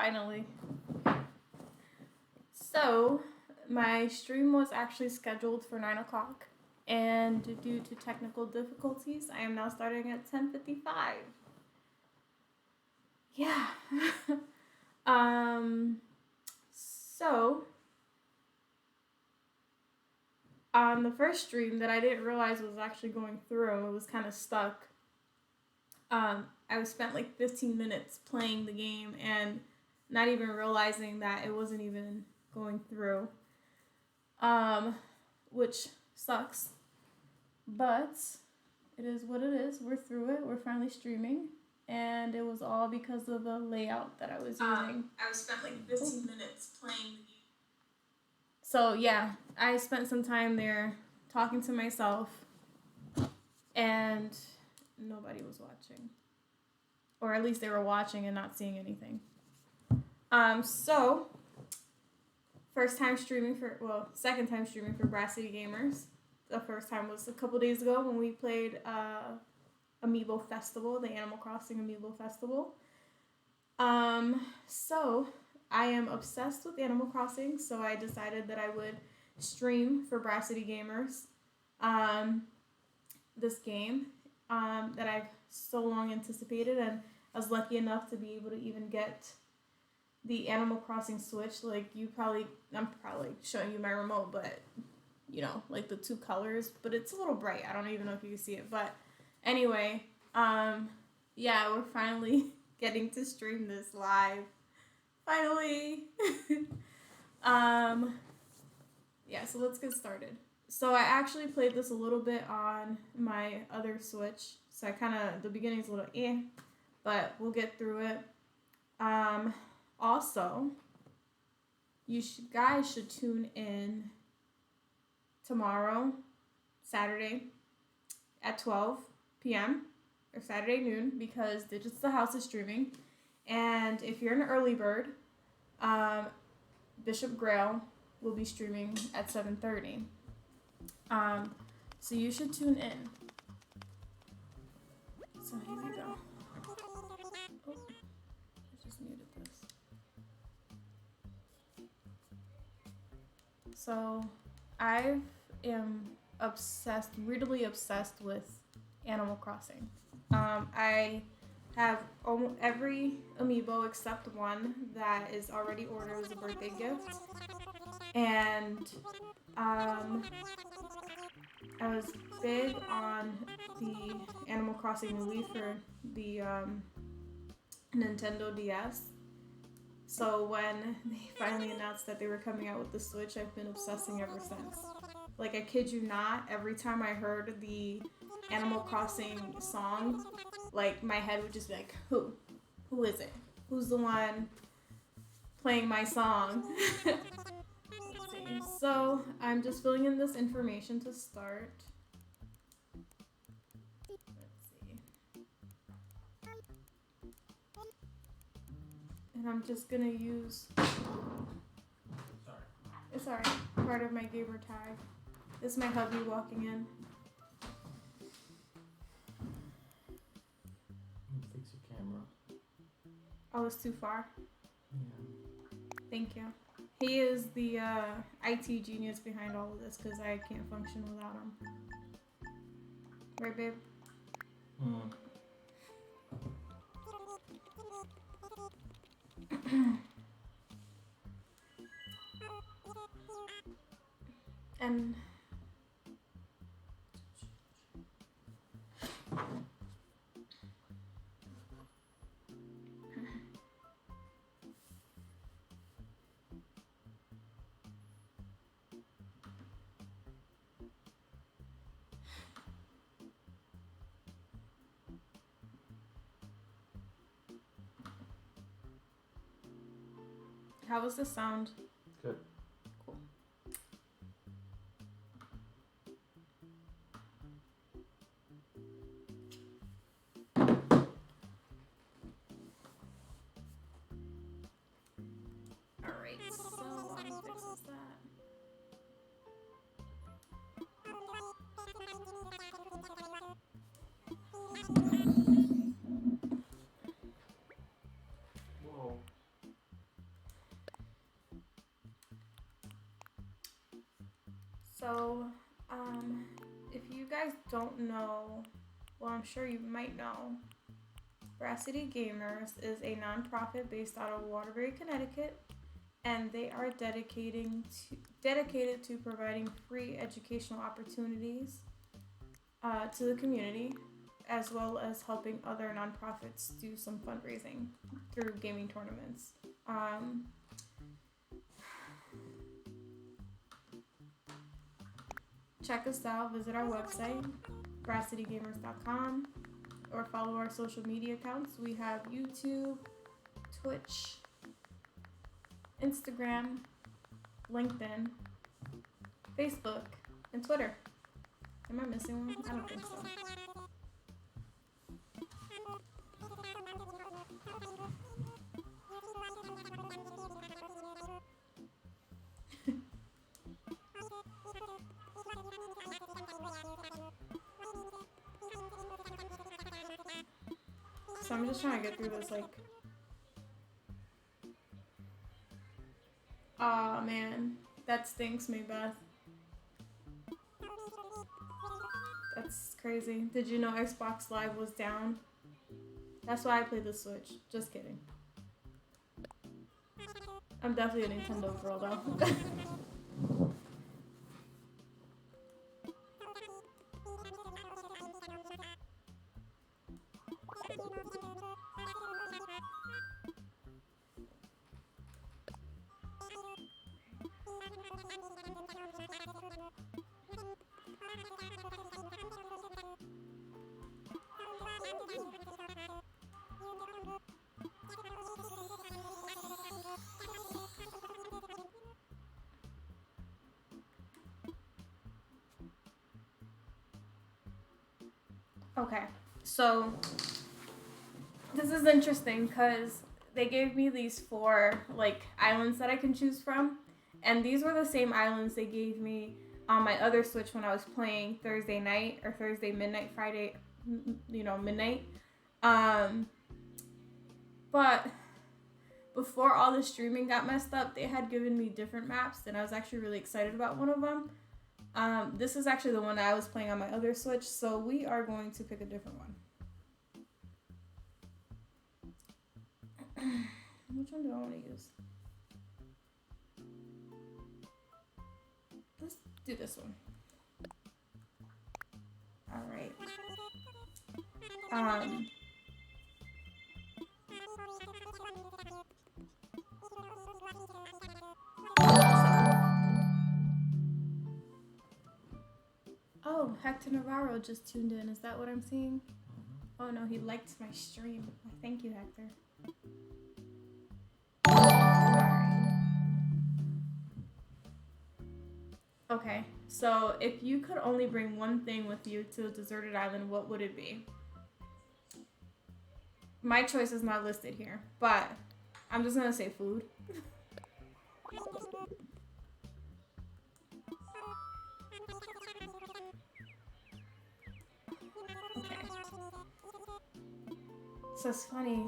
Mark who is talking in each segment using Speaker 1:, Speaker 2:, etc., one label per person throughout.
Speaker 1: Finally. So, my stream was actually scheduled for 9 o'clock, and due to technical difficulties, I am now starting at 10:55. Yeah. So, on the first stream that I didn't realize was actually going through, it was kind of stuck. I was spent like 15 minutes playing the game and not even realizing that it wasn't even going through, which sucks. But it is what it is. We're through it. We're finally streaming, and it was all because of the layout that I was using. I was spent like 15 minutes playing the game. So yeah, I spent some time there talking to myself, and nobody was watching. Or at least they were watching and not seeing anything. So, second time streaming for Brass City Gamers. The first time was a couple days ago when we played Amiibo Festival, the Animal Crossing Amiibo Festival. So, I am obsessed with Animal Crossing, so I decided that I would stream for Brass City Gamers this game that I've so long anticipated, and I was lucky enough to be able to even get the Animal Crossing Switch. Like I'm probably showing you my remote, but you know, like the two colors, but it's a little bright. I don't even know if you can see it, but anyway, yeah, we're finally getting to stream this live. Finally. Yeah, so let's get started. So I actually played this a little bit on my other Switch. So the beginning's a little but we'll get through it. Also, you guys should tune in tomorrow, Saturday, at 12 p.m. or Saturday noon, because Digits the House is streaming. And if you're an early bird, Bishop Grail will be streaming at 7:30. So you should tune in. So here we go. Oh, I just muted this. So I am weirdly obsessed with Animal Crossing. I have almost every amiibo except one that is already ordered as a birthday gift. And I was big on the Animal Crossing movie for the Nintendo DS. So when they finally announced that they were coming out with the Switch, I've been obsessing ever since. Like, I kid you not, every time I heard the Animal Crossing song, like, my head would just be like, who? Who is it? Who's the one playing my song? Let's see. So, I'm just filling in this information to start. And I'm just gonna use... Sorry. It's alright. Part of my gamer tag. This is my hubby walking in.
Speaker 2: Fix your camera.
Speaker 1: Oh, it's too far?
Speaker 2: Yeah.
Speaker 1: Thank you. He is the IT genius behind all of this, because I can't function without him. Right, babe?
Speaker 2: Mm.
Speaker 1: And how was the sound?
Speaker 2: Good.
Speaker 1: Cool. Alright, so let me fix that.
Speaker 2: Whoa.
Speaker 1: So, if you guys don't know, well, I'm sure you might know, Brass City Gamers is a nonprofit based out of Waterbury, Connecticut, and they are dedicated to providing free educational opportunities to the community, as well as helping other nonprofits do some fundraising through gaming tournaments. Check us out, visit our website, brasscitygamers.com, or follow our social media accounts. We have YouTube, Twitch, Instagram, LinkedIn, Facebook, and Twitter. Am I missing one? I don't think so. So I'm just trying to get through this, like... Aw, man. That stinks, Maybeth. That's crazy. Did you know Xbox Live was down? That's why I played the Switch. Just kidding. I'm definitely a Nintendo girl, though. Okay, so this is interesting because they gave me these 4 like islands that I can choose from, and these were the same islands they gave me on my other Switch when I was playing Thursday night or Thursday midnight, Friday, midnight. But before all the streaming got messed up, they had given me different maps, and I was actually really excited about one of them. This is actually the one that I was playing on my other Switch, so we are going to pick a different one. Which one do I want to use? Let's do this one. Alright. Oh, Hector Navarro just tuned in. Is that what I'm seeing? Oh no, he liked my stream. Thank you, Hector. Okay, so if you could only bring one thing with you to a deserted island, what would it be? My choice is not listed here, but I'm just gonna say food. So it's funny,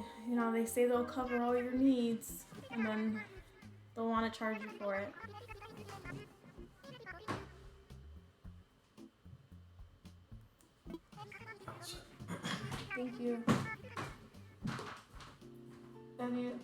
Speaker 1: they say they'll cover all your needs, and then they'll want to charge you for it. Thank you. Love you.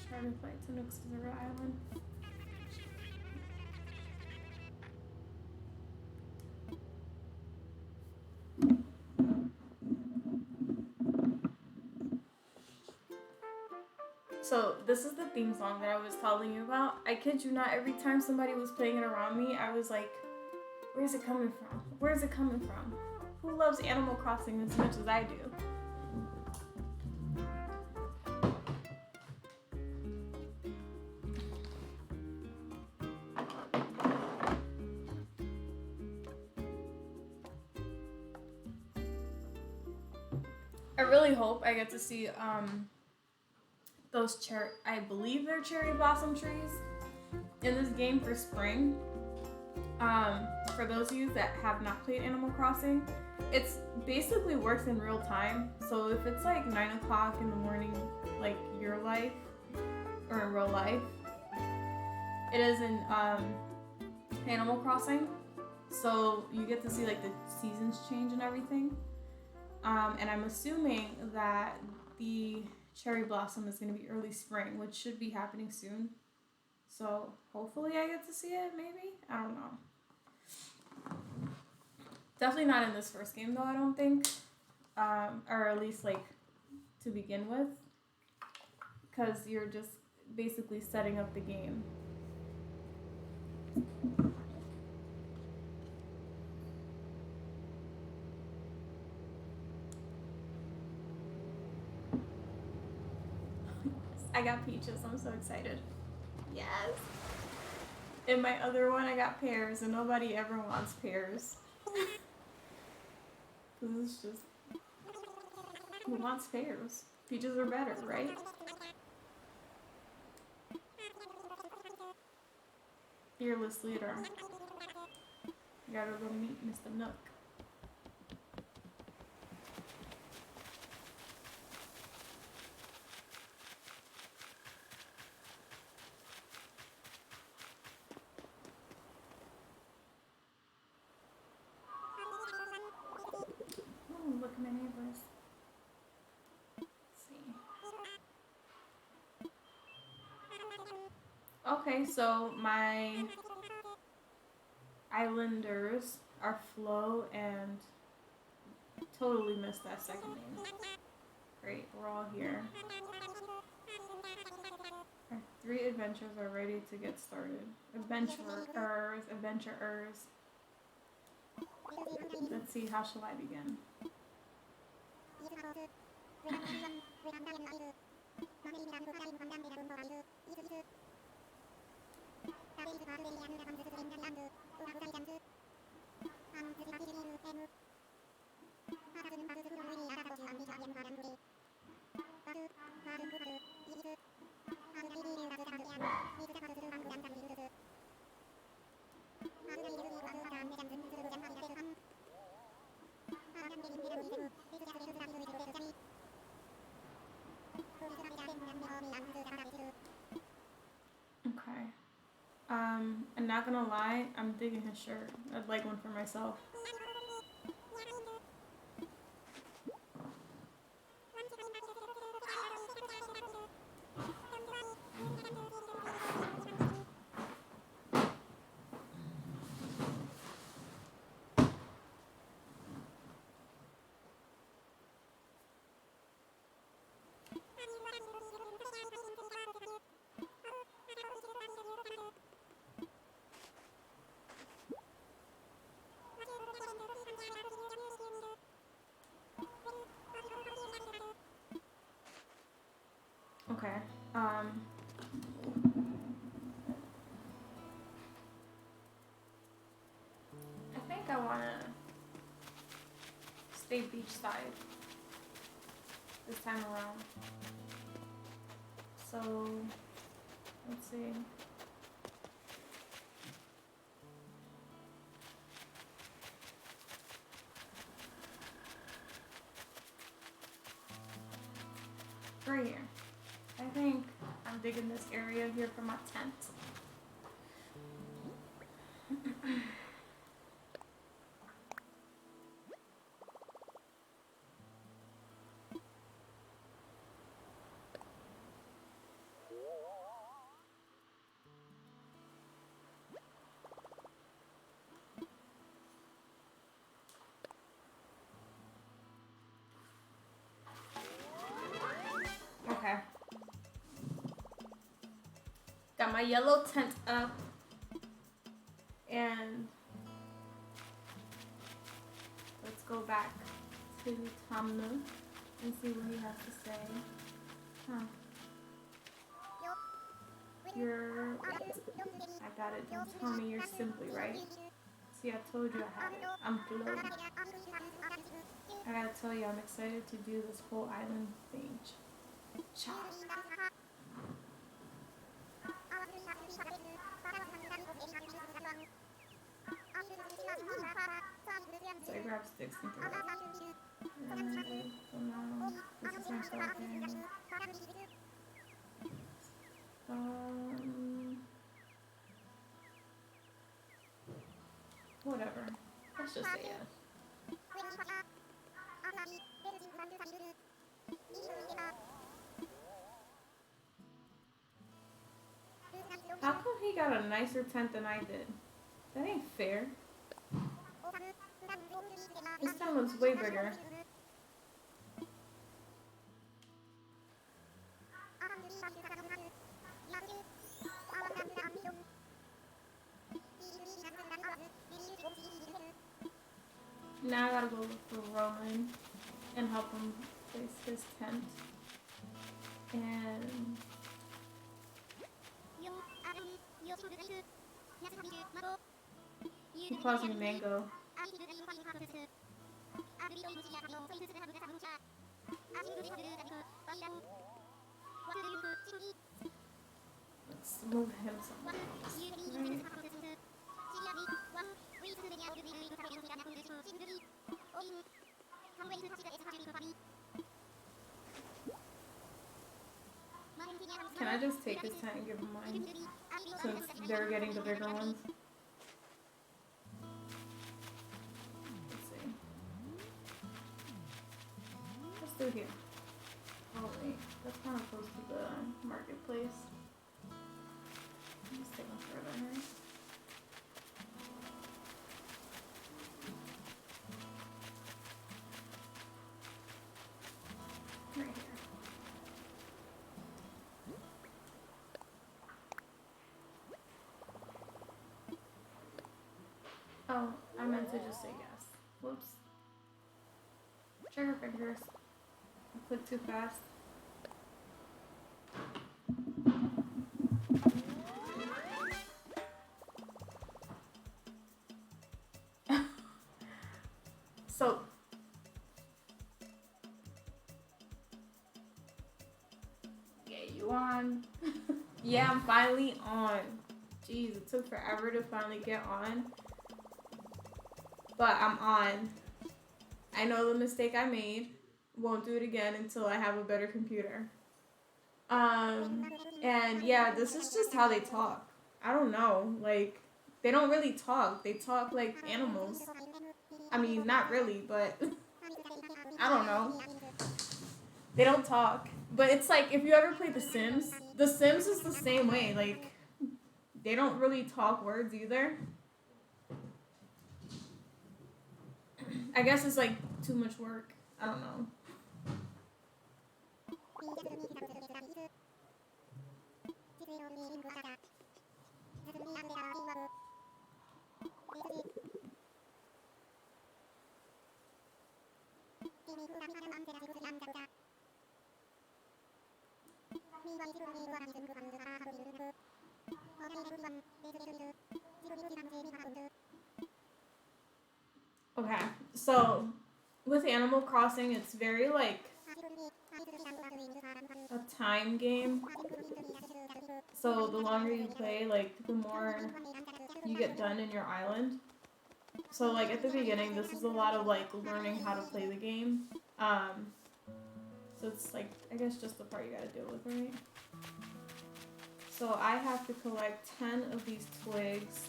Speaker 1: Try to fight to next to the island. So this is the theme song that I was telling you about. I kid you not, every time somebody was playing it around me, I was like, where's it coming from? Where's it coming from? Who loves Animal Crossing as much as I do? I really hope I get to see those I believe they're cherry blossom trees in this game for spring. For those of you that have not played Animal Crossing, it's basically works in real time. So if it's like 9 o'clock in the morning, like your life, or in real life, it is in Animal Crossing. So you get to see like the seasons change and everything. And I'm assuming that the cherry blossom is going to be early spring, which should be happening soon. So hopefully I get to see it, maybe? I don't know. Definitely not in this first game though, I don't think. Or at least like to begin with. Because you're just basically setting up the game. I got peaches, I'm so excited. Yes! In my other one I got pears, and nobody ever wants pears. This is just... Who wants pears? Peaches are better, right? Fearless leader. You gotta go meet Mr. Nook. Oh, look at my neighbors. Let's see. Okay, so my islanders are Flo and totally missed that second name. Great, we're all here. Our 3 adventurers are ready to get started. Adventurers. Let's see, how shall I begin? Okay. I'm not gonna lie, I'm digging his shirt. I'd like one for myself. Okay. I think I wanna stay beachside this time around. So, let's see. Right here. I think I'm digging this area here for my tent. Okay. Got my yellow tent up. And let's go back to Tom Nook and see what he has to say. Huh. You're... I got it. Don't tell me you're Simply, right? See, I told you I had it. I'm Flo. I gotta tell you, I'm excited to do this whole island thing. Chop. So I grab sticks and throw it. And so now this is my talking. Whatever. Let's just say yes. How come he got a nicer tent than I did? That ain't fair. This tent looks way bigger. Now I gotta go look for Roman and help him place his tent. And he calls me Mango. Let's move him somewhere else. Right. Can I just take this tent and give him mine? Since they're getting the bigger ones. Let's see. Let's do here. Oh wait, that's kind of close to the marketplace. Let's take them further here. Right here. Oh, I meant to just say yes. Whoops. Trigger fingers. I clicked too fast. So. Yeah, you on? Yeah, I'm finally on. Jeez, it took forever to finally get on. But I'm on. I know the mistake I made. Won't do it again until I have a better computer. And yeah, this is just how they talk. I don't know. Like, they don't really talk. They talk like animals. I mean, not really, but I don't know. They don't talk. But it's like, if you ever play The Sims is the same way. Like, they don't really talk words either. I guess it's like too much work. I don't know. Okay, so with Animal Crossing, it's very like a time game. So the longer you play, like the more you get done in your island. So like at the beginning, this is a lot of like learning how to play the game. So it's like, I guess just the part you gotta deal with, right? So I have to collect 10 of these twigs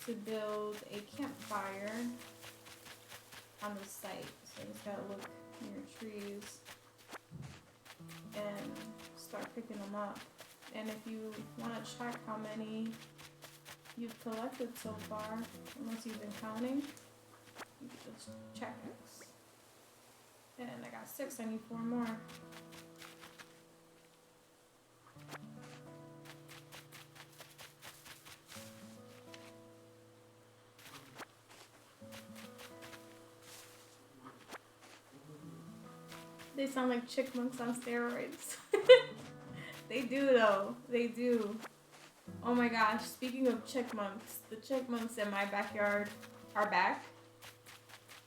Speaker 1: to build a campfire on the site. So you just gotta look near trees and start picking them up. And if you want to check how many you've collected so far, unless you've been counting, you can just check X. And I got 6, I need 4 more. They sound like chickmunks on steroids. They do though, they do. Oh my gosh, speaking of chickmunks, the chickmunks in my backyard are back.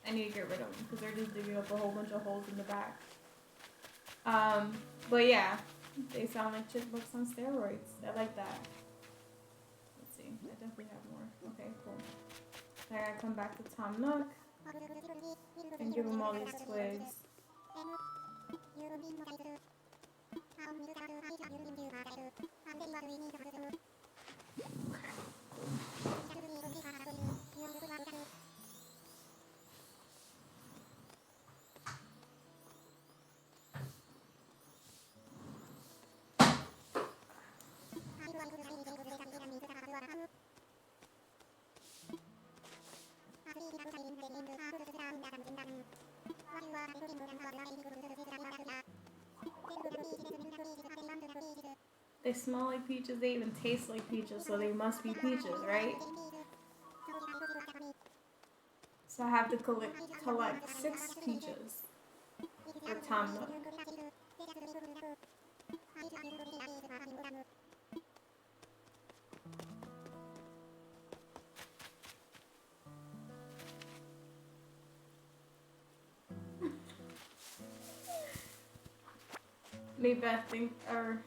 Speaker 1: I need to get rid of them because they're just digging up a whole bunch of holes in the back. But yeah, they sound like chick books on steroids. I like that. Let's see. I definitely have more. Okay, cool. I gotta come back to Tom Nook and give him all these twigs. They smell like peaches, they even taste like peaches, so they must be peaches, right? So I have to collect 6 peaches for Tom Nook. Maybe I think, or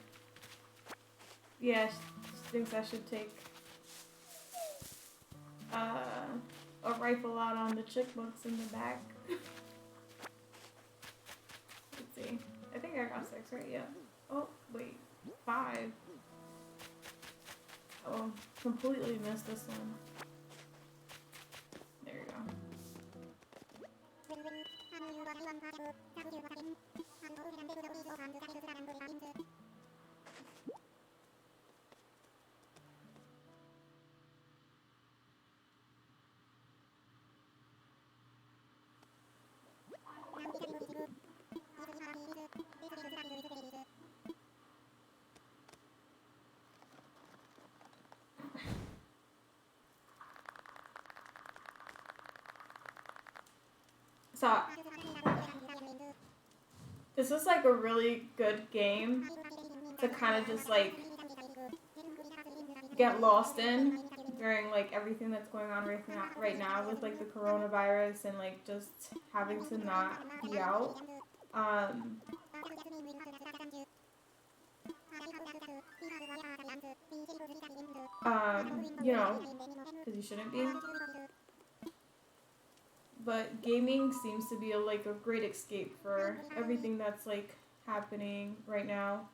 Speaker 1: yeah, she thinks I should take a rifle out on the chick books in the back. Let's see. I think I got 6, right? Yeah. Oh, wait. 5. Oh, completely missed this one. There you go. So, this is like a really good game to kind of just like get lost in during like everything that's going on right now with like the coronavirus and like just having to not be out. You know, because you shouldn't be. But gaming seems to be like a great escape for everything that's like happening right now.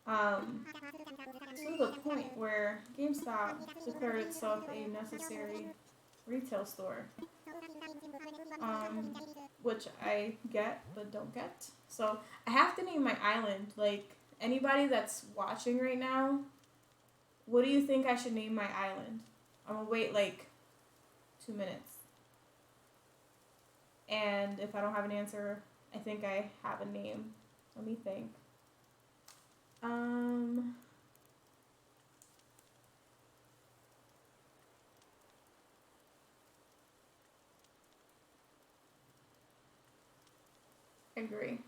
Speaker 1: To the point where GameStop declared itself a necessary retail store, which I get but don't get. So I have to name my island. Like, anybody that's watching right now, what do you think I should name my island? I'm gonna wait like 2 minutes. And if I don't have an answer, I think I have a name. Let me think. Agree.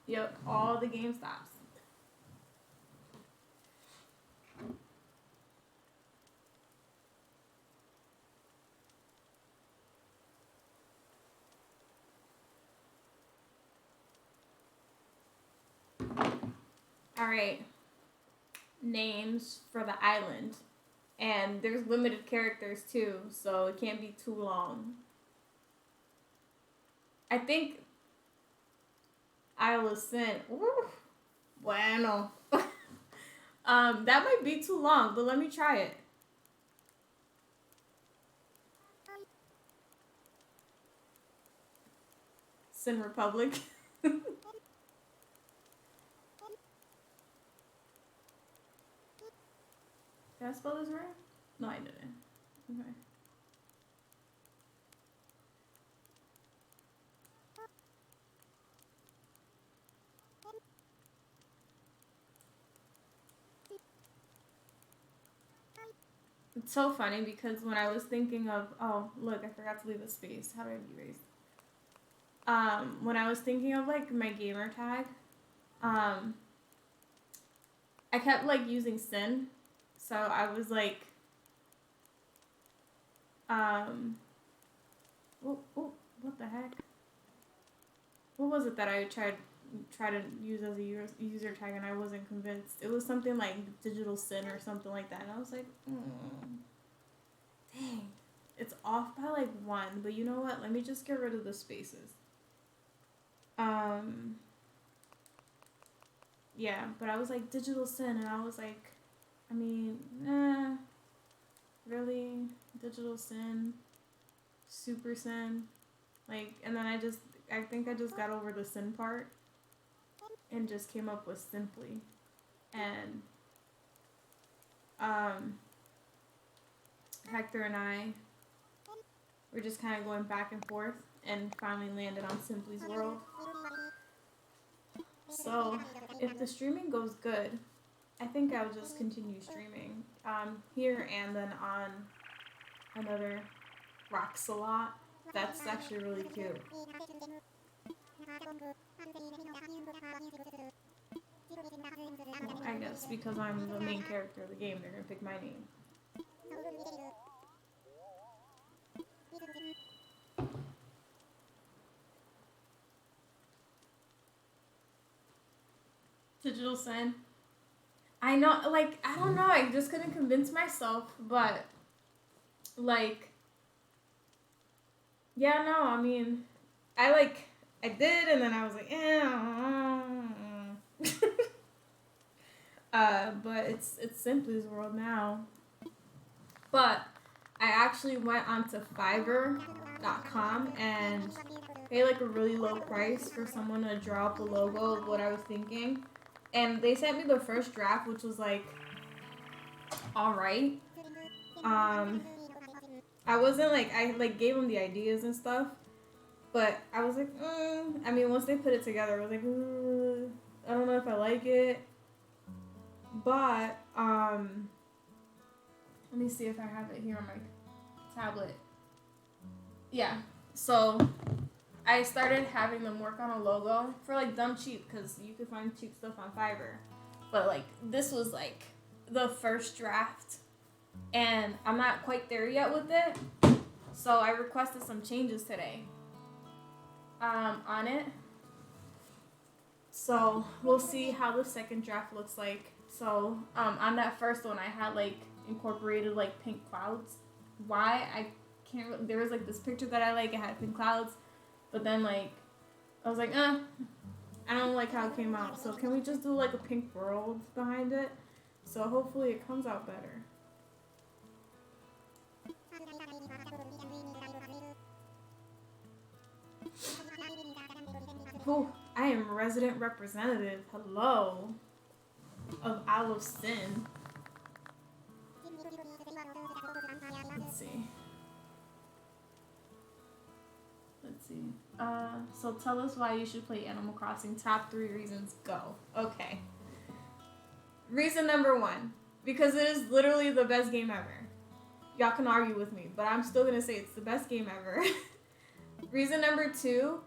Speaker 1: Yep, all the game stops. Alright. Names for the island. And there's limited characters too, so it can't be too long. I think Isle of Sin. Ooh, bueno. That might be too long, but let me try it. Sin Republic. Did I spell this right? No, I didn't. Okay. It's so funny because when I was thinking of, oh, look, I forgot to leave a space. How do I erase? When I was thinking of like my gamer tag, I kept like using Sin. So I was like What the heck? What was it that I tried to use as a user tag and I wasn't convinced? It was something like digital sin or something like that, and I was like, dang, it's off by like 1. But you know what? Let me just get rid of the spaces. Yeah, but I was like digital sin, and I was like, I mean, really, digital sin, super sin, like, and then I think I just got over the sin part and just came up with simply, and Hector and I were just kind of going back and forth and finally landed on CinplysWorld. So if the streaming goes good, I think I'll just continue streaming here and then on another Roxalot. That's actually really cute. Well, I guess because I'm the main character of the game, they're gonna pick my name. Digital sin. I know, like, I don't know, I just couldn't convince myself, but, like, yeah, no, I mean, I did, and then I was like, but it's CinplysWorld now. But I actually went onto Fiverr.com and paid like a really low price for someone to draw up the logo of what I was thinking. And they sent me the first draft, which was like, alright. I wasn't like, I like gave them the ideas and stuff, but I was like, I mean, once they put it together, I was like, I don't know if I like it. But, let me see if I have it here on my tablet. Yeah, so I started having them work on a logo for like dumb cheap, because you could find cheap stuff on Fiverr. But like, this was like the first draft, and I'm not quite there yet with it. So I requested some changes today on it. So we'll see how the second draft looks like. So on that first one, I had like incorporated like pink clouds. Why? I can't. There was like this picture that I like. It had pink clouds, but then like I was like, I don't like how it came out. So can we just do like a pink world behind it? So hopefully it comes out better. Oh, I am resident representative. Hello. Of Isle of Sin. Let's see. So tell us why you should play Animal Crossing. Top 3 reasons. Go. Okay. Reason number 1. Because it is literally the best game ever. Y'all can argue with me, but I'm still gonna say it's the best game ever. Reason number 2.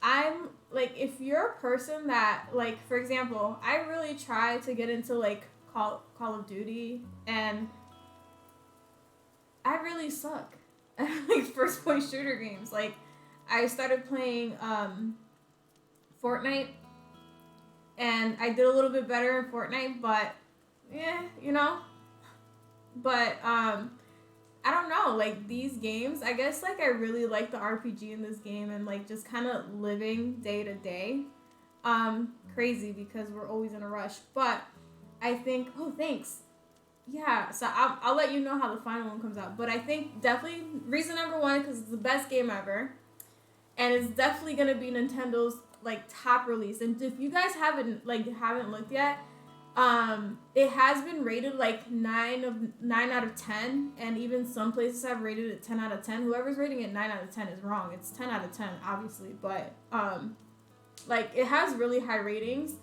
Speaker 1: I'm like, if you're a person that, like, for example, I really try to get into like Call of Duty, and I really suck at like first person shooter games. Like, I started playing Fortnite, and I did a little bit better in Fortnite, but yeah, you know. But I don't know, like, these games, I guess, like, I really like the RPG in this game, and, like, just kind of living day to day. Crazy, because we're always in a rush, but I think, oh, thanks. Yeah, so I'll let you know how the final one comes out, but I think definitely, reason number 1, because it's the best game ever, and it's definitely going to be Nintendo's, like, top release, and if you guys haven't looked yet, it has been rated like 9 out of 10, and even some places have rated it 10 out of 10. Whoever's rating it 9 out of 10 is wrong. It's 10 out of 10, obviously, but like, it has really high ratings.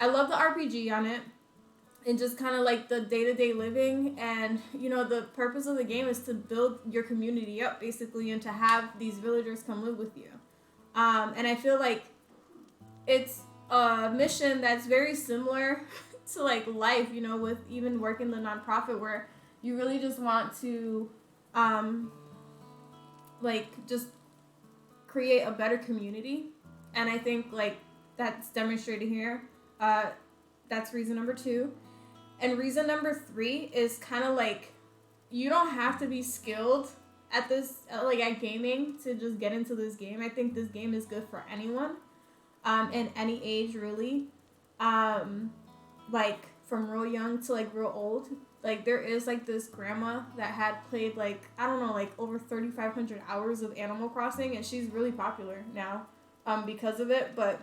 Speaker 1: I love the RPG on it, and just kind of like the day-to-day living, and you know, the purpose of the game is to build your community up, basically, and to have these villagers come live with you. And I feel like it's a mission that's very similar to like life, you know, with even working the nonprofit, where you really just want to like just create a better community, and I think like that's demonstrated here. That's reason number 2. And reason number 3 is kind of like you don't have to be skilled at this, like at gaming, to just get into this game. I think this game is good for anyone, in any age really, like from real young to like real old. Like there is like this grandma that had played like, I don't know, like over 3,500 hours of Animal Crossing, and she's really popular now, because of it. But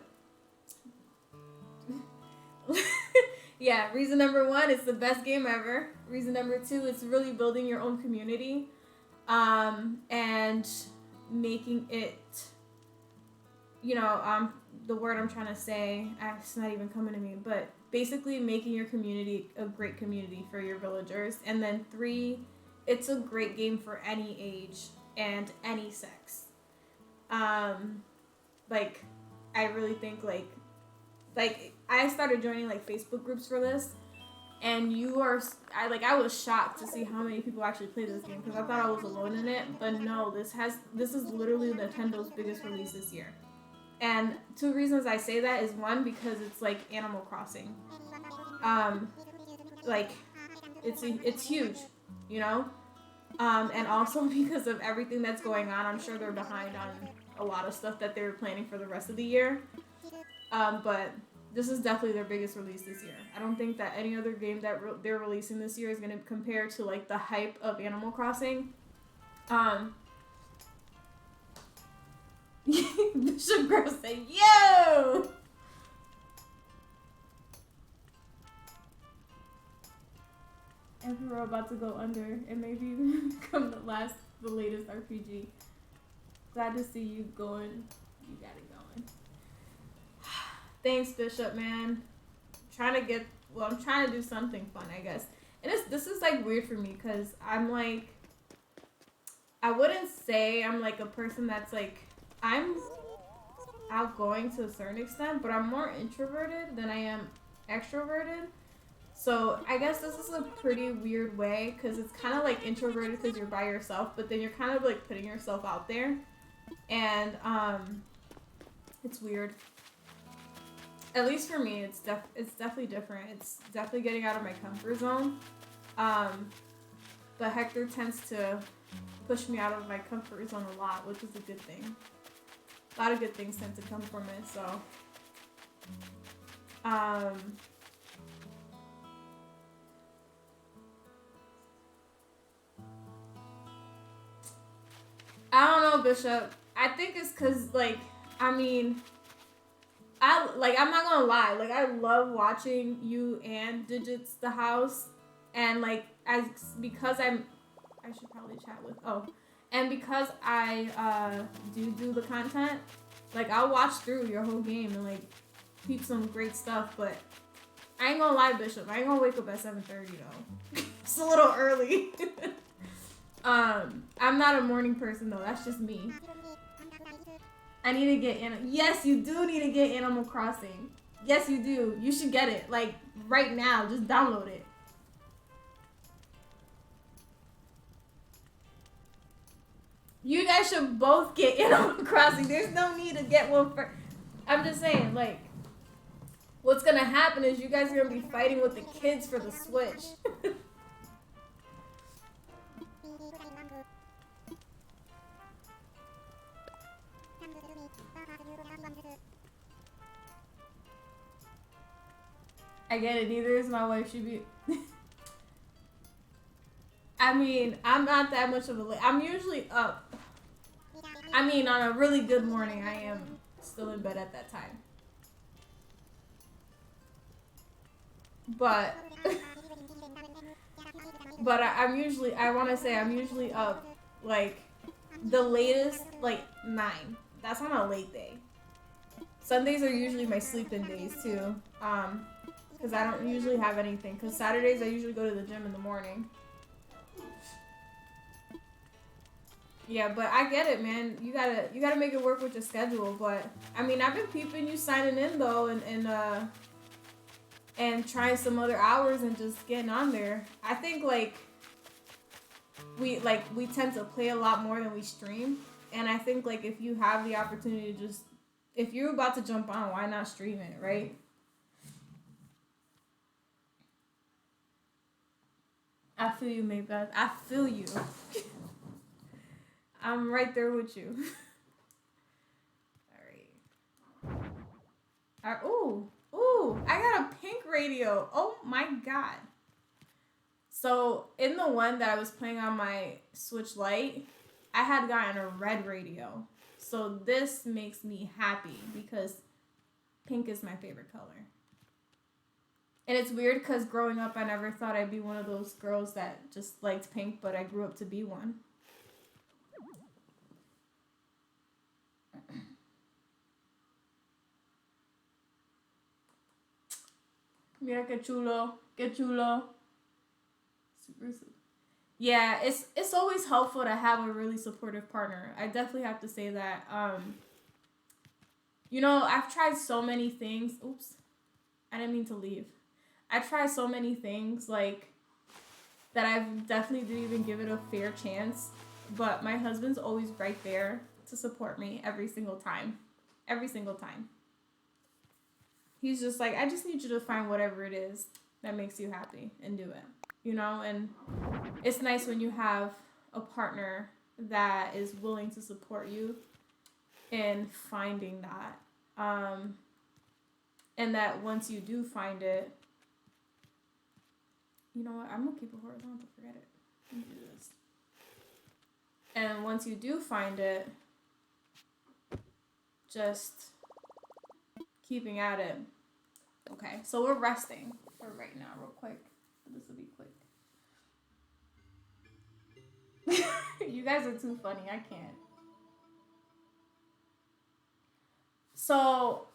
Speaker 1: yeah, reason number 1, it's the best game ever. Reason number 2, it's really building your own community, and making it, the word I'm trying to say, it's not even coming to me, but basically making your community a great community for your villagers. And then 3, it's a great game for any age and any sex. Like, I really think like I started joining like Facebook groups for this, and I was shocked to see how many people actually play this game, because I thought I was alone in it, but no, this is literally Nintendo's biggest release this year. And 2 reasons I say that is, 1, because it's like Animal Crossing. Like it's huge, and also because of everything that's going on. I'm sure they're behind on a lot of stuff that they were planning for the rest of the year. But this is definitely their biggest release this year. I don't think that any other game that they're releasing this year is going to compare to like the hype of Animal Crossing. Bishop Girl said, yo! And we're about to go under and maybe become the latest RPG. Glad to see you going. You got it going. Thanks, Bishop, man. I'm trying to do something fun, I guess. And this is like weird for me, because I'm like, I wouldn't say I'm like a person that's like, I'm outgoing to a certain extent, but I'm more introverted than I am extroverted. So I guess this is a pretty weird way, because it's kind of like introverted because you're by yourself, but then you're kind of like putting yourself out there, and it's weird. At least for me, it's definitely different. It's definitely getting out of my comfort zone. But Hector tends to push me out of my comfort zone a lot, which is a good thing. A lot of good things tend to come from it, so. I don't know, Bishop. I think it's because, like, I'm not gonna lie, like, I love watching you and Digits the House, and, like, because I should probably chat with, and because I, do the content, like, I'll watch through your whole game and, like, peep some great stuff, but I ain't gonna lie, Bishop, I ain't gonna wake up at 7:30, though. It's a little early. I'm not a morning person, though, that's just me. I need to get yes, you do need to get Animal Crossing. Yes, you do. You should get it. Like, right now. Just download it. You guys should both get Animal Crossing. There's no need to get one first. I'm just saying, like, what's gonna happen is you guys are gonna be fighting with the kids for the Switch. I get it, neither is my wife. She be... I mean, I'm not that much of a... I'm usually up. I mean, on a really good morning, I am still in bed at that time. But... but I'm usually up, like, the latest, like, 9. That's on a late day. Sundays are usually my sleeping days, too. Because I don't usually have anything. Because Saturdays I usually go to the gym in the morning. Yeah, but I get it, man. You gotta make it work with your schedule. But I mean, I've been peeping you signing in though, and trying some other hours and just getting on there. I think we tend to play a lot more than we stream. And I think like if you have the opportunity to just, if you're about to jump on, why not stream it, right? I feel you, Maybeth. I feel you. I'm right there with you. Alright. Ooh, I got a pink radio. Oh my god. So in the one that I was playing on my Switch Lite, I had gotten a red radio. So this makes me happy because pink is my favorite color. And it's weird because growing up, I never thought I'd be one of those girls that just liked pink, but I grew up to be one. Mira que chulo, que chulo. Super. Yeah, it's always helpful to have a really supportive partner. I definitely have to say that. You know, I've tried so many things. Oops, I didn't mean to leave. I tried so many things like that. I've definitely didn't even give it a fair chance. But my husband's always right there to support me every single time. Every single time. He's just like, I just need you to find whatever it is that makes you happy and do it. You know, and it's nice when you have a partner that is willing to support you in finding that. And that once you do find it, you know what? I'm going to keep it horizontal. Forget it. Let me do this. And once you do find it, just keeping at it. Okay, so we're resting for right now real quick. This will be quick. You guys are too funny. I can't. So,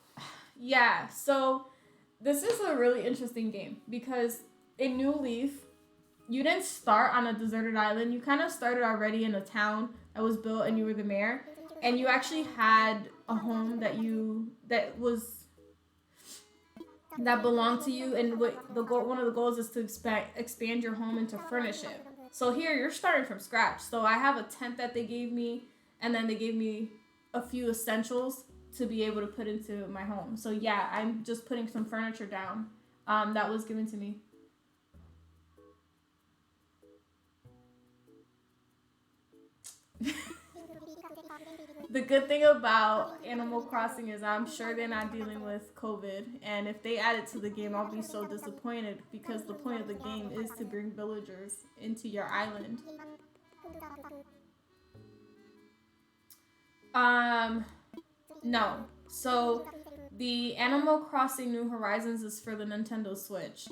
Speaker 1: yeah. So, this is a really interesting game because in New Leaf, you didn't start on a deserted island. You kind of started already in a town that was built and you were the mayor. And you actually had a home that belonged to you, and one of the goals is to expand your home and to furnish it. So here you're starting from scratch. So I have a tent that they gave me, and then they gave me a few essentials to be able to put into my home. So yeah, I'm just putting some furniture down that was given to me. The good thing about Animal Crossing is I'm sure they're not dealing with COVID. And if they add it to the game, I'll be so disappointed because the point of the game is to bring villagers into your island. No. So the Animal Crossing New Horizons is for the Nintendo Switch.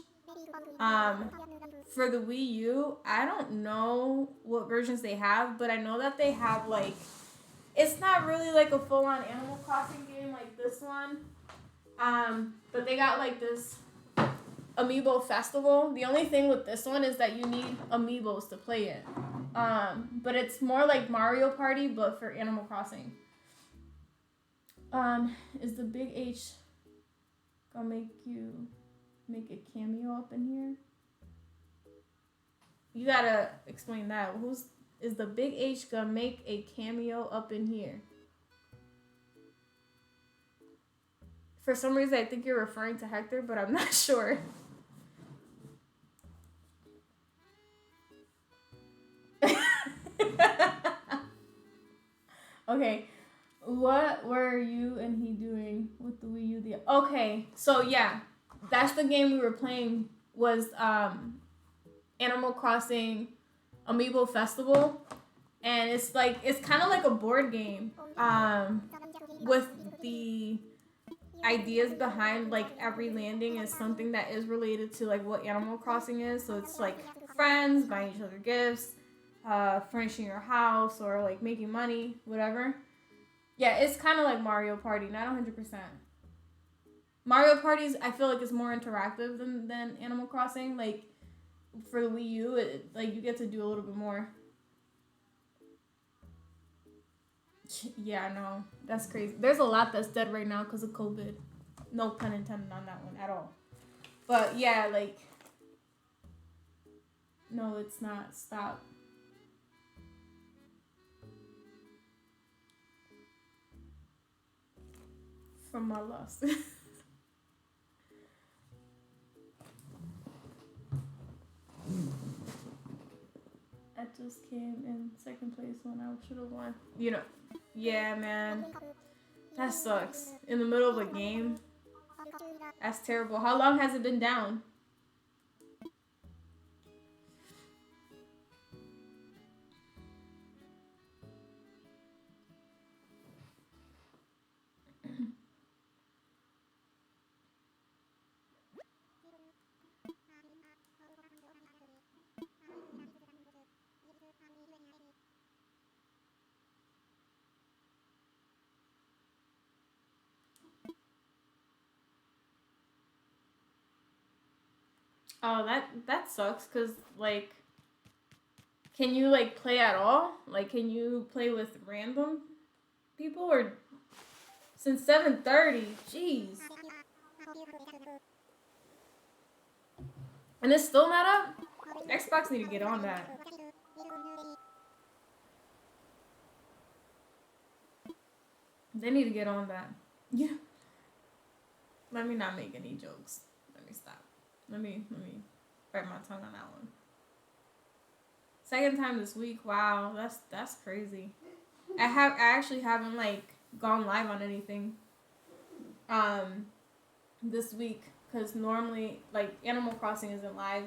Speaker 1: For the Wii U, I don't know what versions they have, but I know that they have like, it's not really like a full-on Animal Crossing game like this one. But they got like this Amiibo Festival. The only thing with this one is that you need Amiibos to play it. But it's more like Mario Party, but for Animal Crossing. Is the big H gonna make you make a cameo up in here? You gotta explain that. Is the big H gonna make a cameo up in here? For some reason, I think you're referring to Hector, but I'm not sure. Okay, what were you and he doing with the Wii U? Okay, so yeah, that's the game we were playing was Animal Crossing Amiibo Festival, and it's kind of like a board game with the ideas behind like every landing is something that is related to like what Animal Crossing is. So it's like friends, buying each other gifts, furnishing your house, or like making money, whatever. Yeah, it's kind of like Mario Party, not 100%. Mario Party, I feel like, is more interactive than Animal Crossing. Like for the Wii U, like you get to do a little bit more. Yeah, no, that's crazy. There's a lot that's dead right now because of COVID. No pun intended on that one at all. But yeah, like, no, it's not. Stop. from my loss. I just came in second place when I should have won. You know, yeah, man. That sucks. In the middle of a game. That's terrible. How long has it been down? Oh, that sucks. Cause like, can you like play at all? Like, can you play with random people or since 7:30? Jeez. And it's still not up. Xbox need to get on that. They need to get on that. Yeah. Let me not make any jokes. Let me stop. Let me bite my tongue on that one. Second time this week. Wow, that's crazy. I actually haven't like gone live on anything this week because normally like Animal Crossing isn't live,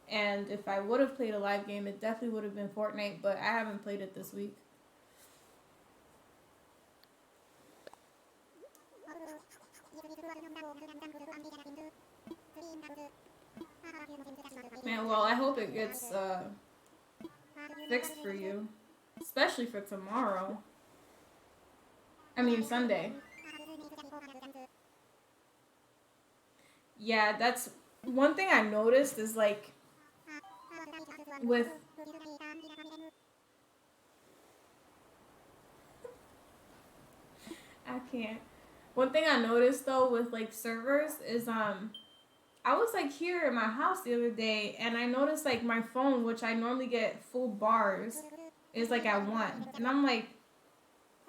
Speaker 1: and if I would have played a live game, it definitely would have been Fortnite, but I haven't played it this week. Man, well, I hope it gets fixed for you, especially for tomorrow. I mean Sunday. Yeah, that's one thing I noticed is like with I can't. One thing I noticed though with like servers is I was like here in my house the other day and I noticed like my phone, which I normally get full bars, is like at 1. And I'm like,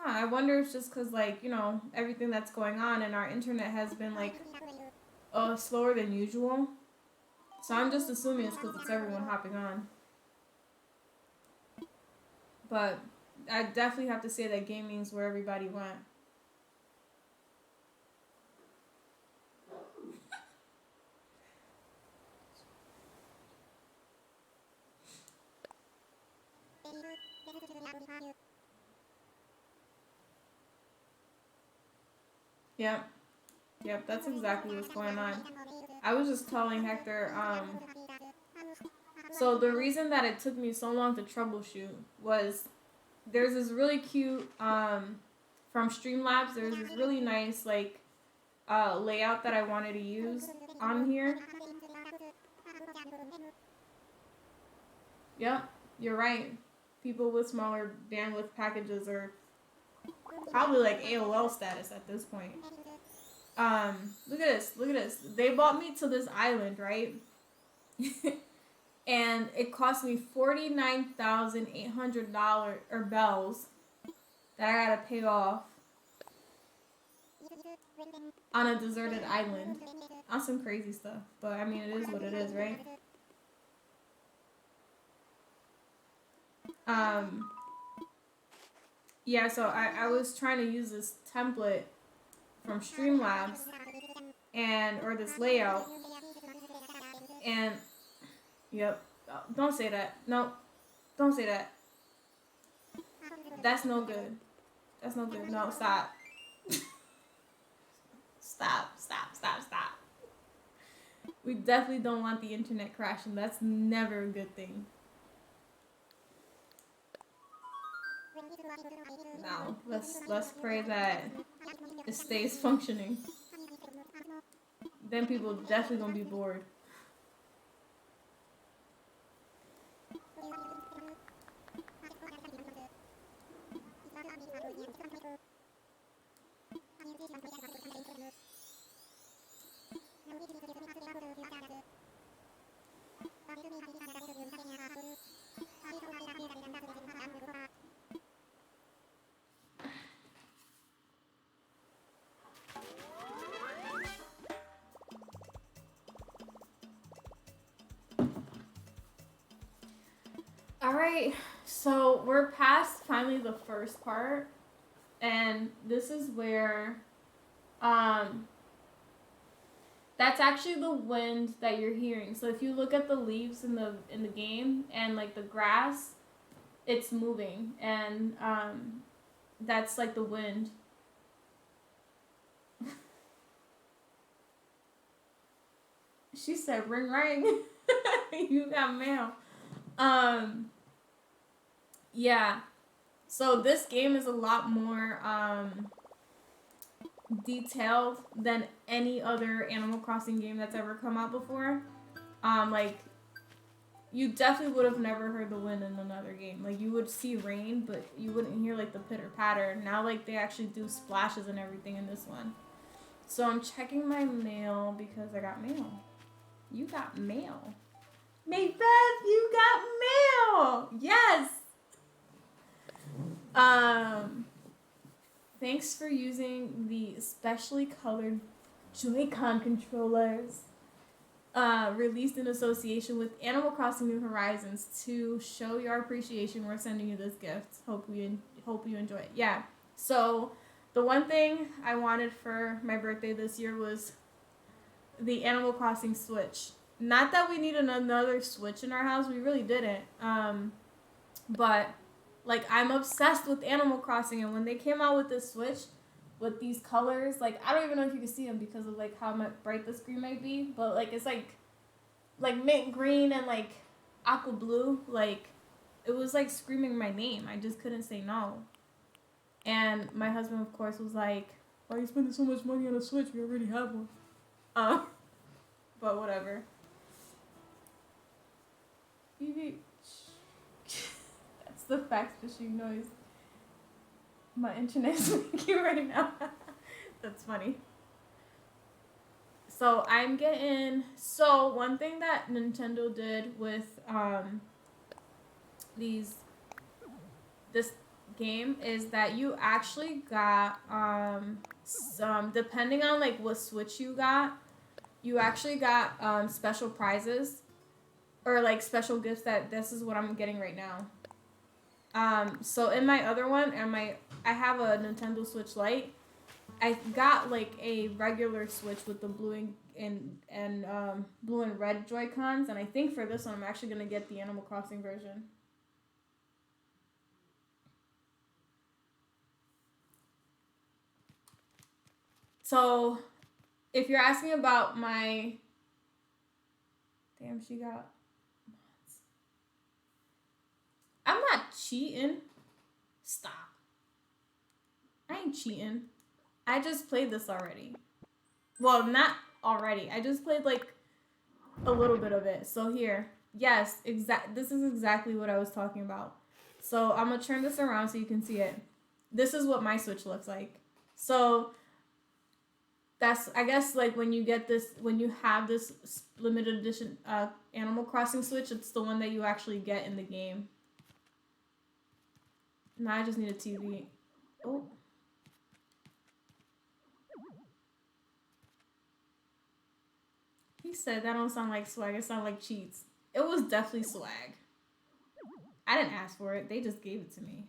Speaker 1: I wonder if it's just because like, you know, everything that's going on and our internet has been like slower than usual. So I'm just assuming it's because it's everyone hopping on. But I definitely have to say that gaming's where everybody went. Yep, that's exactly what's going on. I was just telling Hector, so the reason that it took me so long to troubleshoot was there's this really cute, from Streamlabs, there's this really nice, like, layout that I wanted to use on here. Yep, you're right. People with smaller bandwidth packages are probably like AOL status at this point. Look at this. They brought me to this island, right? And it cost me $49,800 or bells that I gotta pay off on a deserted island on some crazy stuff. But I mean, it is what it is, right? Yeah, so I was trying to use this template from Streamlabs or this layout, and yep, don't say that. No, don't say that. That's no good. No, stop. Stop. We definitely don't want the internet crashing. That's never a good thing. No, let's pray that it stays functioning. Then people definitely gonna be bored. Alright, so we're past finally the first part, and this is where, that's actually the wind that you're hearing. So if you look at the leaves in the game and like the grass, it's moving, and that's like the wind. She said, "Ring, ring." You got mail. Yeah. So this game is a lot more detailed than any other Animal Crossing game that's ever come out before. Like, you definitely would have never heard the wind in another game. Like, you would see rain, but you wouldn't hear like the pitter patter. Now, like, they actually do splashes and everything in this one. So I'm checking my mail because I got mail. You got mail. Macbeth, you got mail. Yes. Thanks for using the specially colored Joy-Con controllers released in association with Animal Crossing New Horizons. To show your appreciation, we're sending you this gift. Hope you enjoy it. Yeah. So the one thing I wanted for my birthday this year was the Animal Crossing Switch. Not that we needed another Switch in our house. We really didn't. But like, I'm obsessed with Animal Crossing, and when they came out with this Switch with these colors, like, I don't even know if you can see them because of like how bright the screen might be, but like, it's like mint green and like aqua blue. Like, it was like screaming my name. I just couldn't say no. And my husband, of course, was like, "Why are you spending so much money on a Switch? We already have one." But whatever. That's the fax fishing noise my internet's making right now. That's funny. So I'm getting... So one thing that Nintendo did with this game is that you actually got some... Depending on like what Switch you got, you actually got special prizes or like special gifts. That this is what I'm getting right now. So in my other one, I have a Nintendo Switch Lite. I got like a regular Switch with the blue and blue and red Joy-Cons, and I think for this one I'm actually gonna get the Animal Crossing version. So if you're asking about my... Damn, she got... I'm not cheating. Stop. I ain't cheating. I just played this already. Well, not already. I just played like a little bit of it. So here. Yes, this is exactly what I was talking about. So I'm going to turn this around so you can see it. This is what my Switch looks like. So that's, I guess, like when you get this, when you have this limited edition Animal Crossing Switch, it's the one that you actually get in the game. Now I just need a TV. Oh. He said that don't sound like swag, it sounds like cheats. It was definitely swag. I didn't ask for it, they just gave it to me.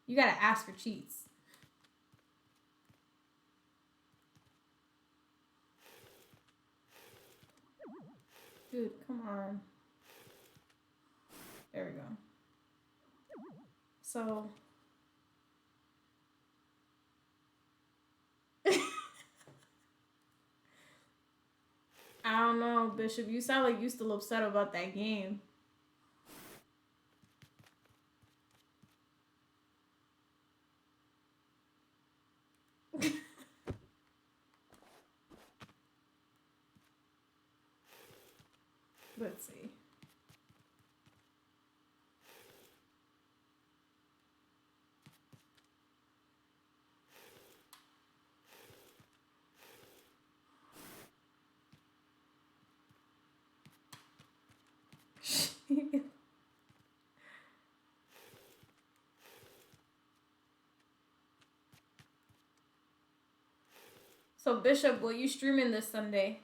Speaker 1: You gotta ask for cheats. Dude, come on. There we go. So... I don't know, Bishop. You sound like you still upset about that game. Let's see. So, Bishop, what you streaming this Sunday?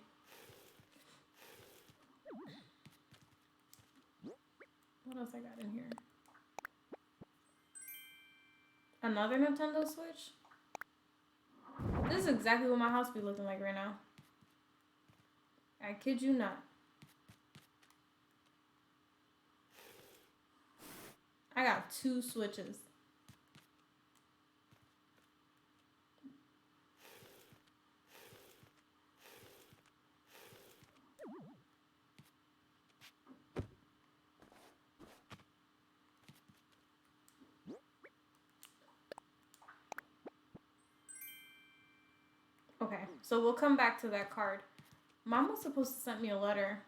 Speaker 1: What else I got in here? Another Nintendo Switch? This is exactly what my house be looking like right now. I kid you not. I got 2 Switches. Okay, so we'll come back to that card. Mom was supposed to send me a letter.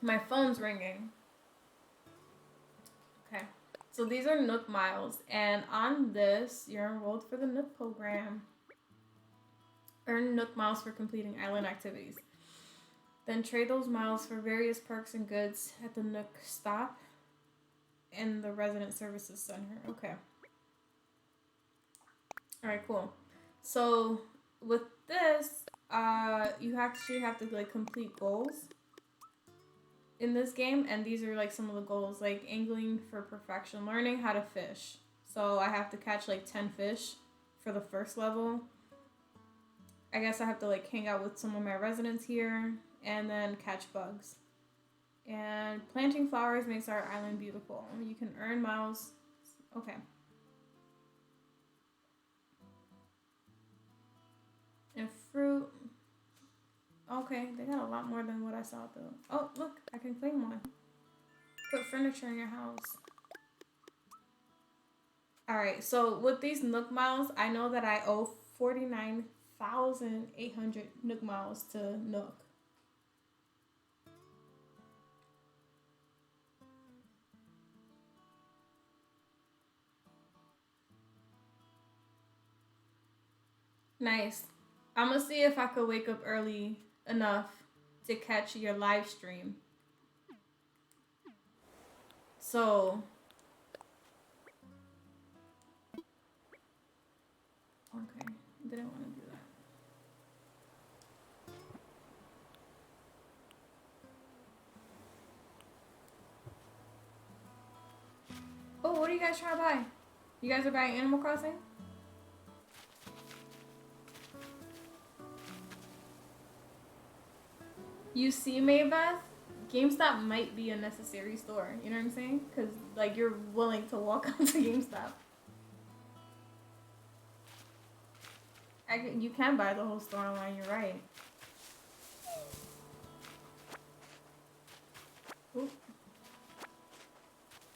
Speaker 1: My phone's ringing. Okay, so these are Nook Miles, and on this, you're enrolled for the Nook program. Earn Nook Miles for completing island activities. Then trade those miles for various perks and goods at the Nook stop and the Resident Services Center. Okay. Alright, cool. So with this, you actually have to like complete goals in this game, and these are like some of the goals, like angling for perfection, learning how to fish. So I have to catch like 10 fish for the first level. I guess I have to like hang out with some of my residents here and then catch bugs. And planting flowers makes our island beautiful. You can earn miles. Okay. And fruit. Okay, they got a lot more than what I saw though. Oh, look, I can claim one. Put furniture in your house. Alright, so with these Nook Miles, I know that I owe 49,800 Nook Miles to Nook. Nice. I'm gonna see if I could wake up early enough to catch your live stream. So, okay, didn't want to do that. Oh, what are you guys trying to buy? You guys are buying Animal Crossing? You see, Maybeth, GameStop might be a necessary store. You know what I'm saying? Because, like, you're willing to walk up to GameStop. You can buy the whole store online, you're right. Oop.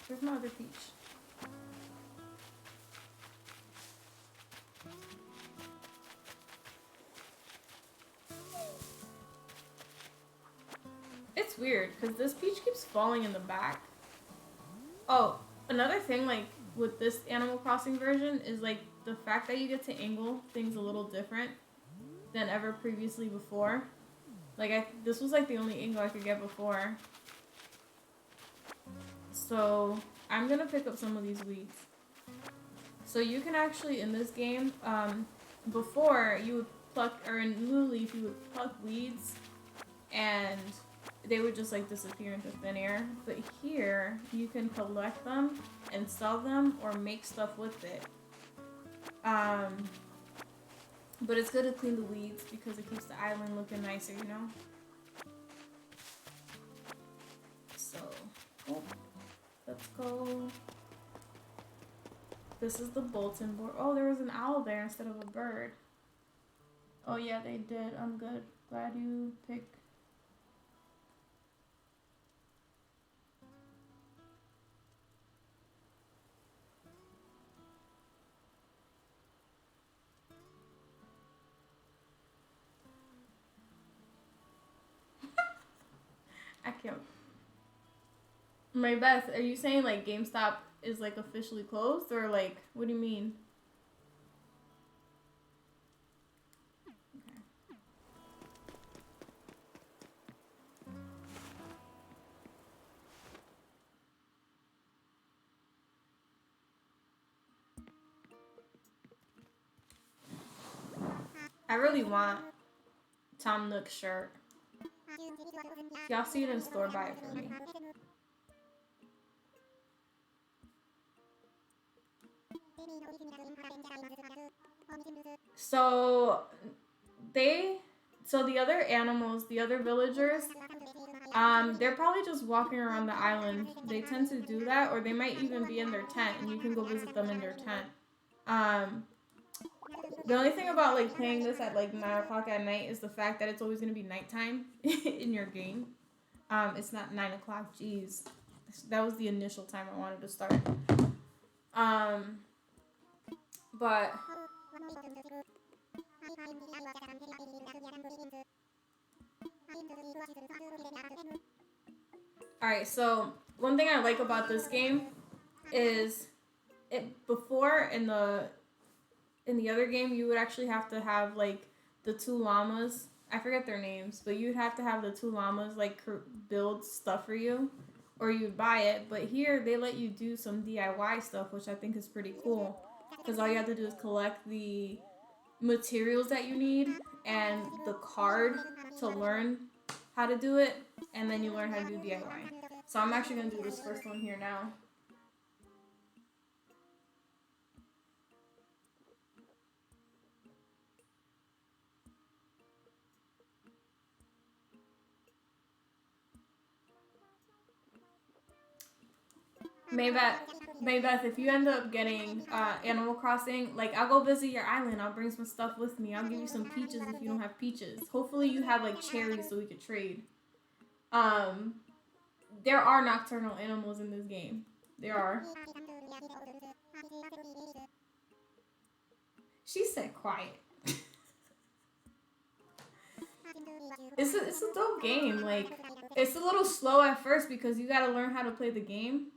Speaker 1: Where's my other peach? It's weird, because this peach keeps falling in the back. Oh, another thing, like, with this Animal Crossing version is, like, the fact that you get to angle things a little different than ever previously before. Like, this was, like, the only angle I could get before. So, I'm gonna pick up some of these weeds. So, you can actually, in this game, before, you would pluck, or in Blue Leaf, you would pluck weeds, and they would just like disappear into thin air. But here, you can collect them and sell them or make stuff with it. But it's good to clean the weeds because it keeps the island looking nicer, you know? So, oh, let's go. This is the bulletin board. Oh, there was an owl there instead of a bird. Oh yeah, they did. I'm good. Glad you picked. I can't. Beth, are you saying like GameStop is like officially closed, or like what do you mean? Okay. I really want Tom Nook's shirt. If y'all see it in store, buy it for me. So the other animals, the other villagers, they're probably just walking around the island. They tend to do that, or they might even be in their tent, and you can go visit them in their tent. The only thing about like playing this at like 9 o'clock at night is the fact that it's always gonna be nighttime in your game. It's not 9 o'clock. Jeez, that was the initial time I wanted to start. But alright, so one thing I like about this game is before in the other game you would actually have to have like the 2 llamas. I forget their names, but you'd have to have the 2 llamas like build stuff for you, or you'd buy it. But here they let you do some DIY stuff, which I think is pretty cool, because all you have to do is collect the materials that you need and the card to learn how to do it, and then you learn how to do DIY. So I'm actually gonna do this first one here now. Maybeth, if you end up getting Animal Crossing, like, I'll go visit your island. I'll bring some stuff with me. I'll give you some peaches if you don't have peaches. Hopefully you have, like, cherries so we could trade. There are nocturnal animals in this game. There are. She said quiet. It's a dope game. Like, it's a little slow at first because you gotta learn how to play the game.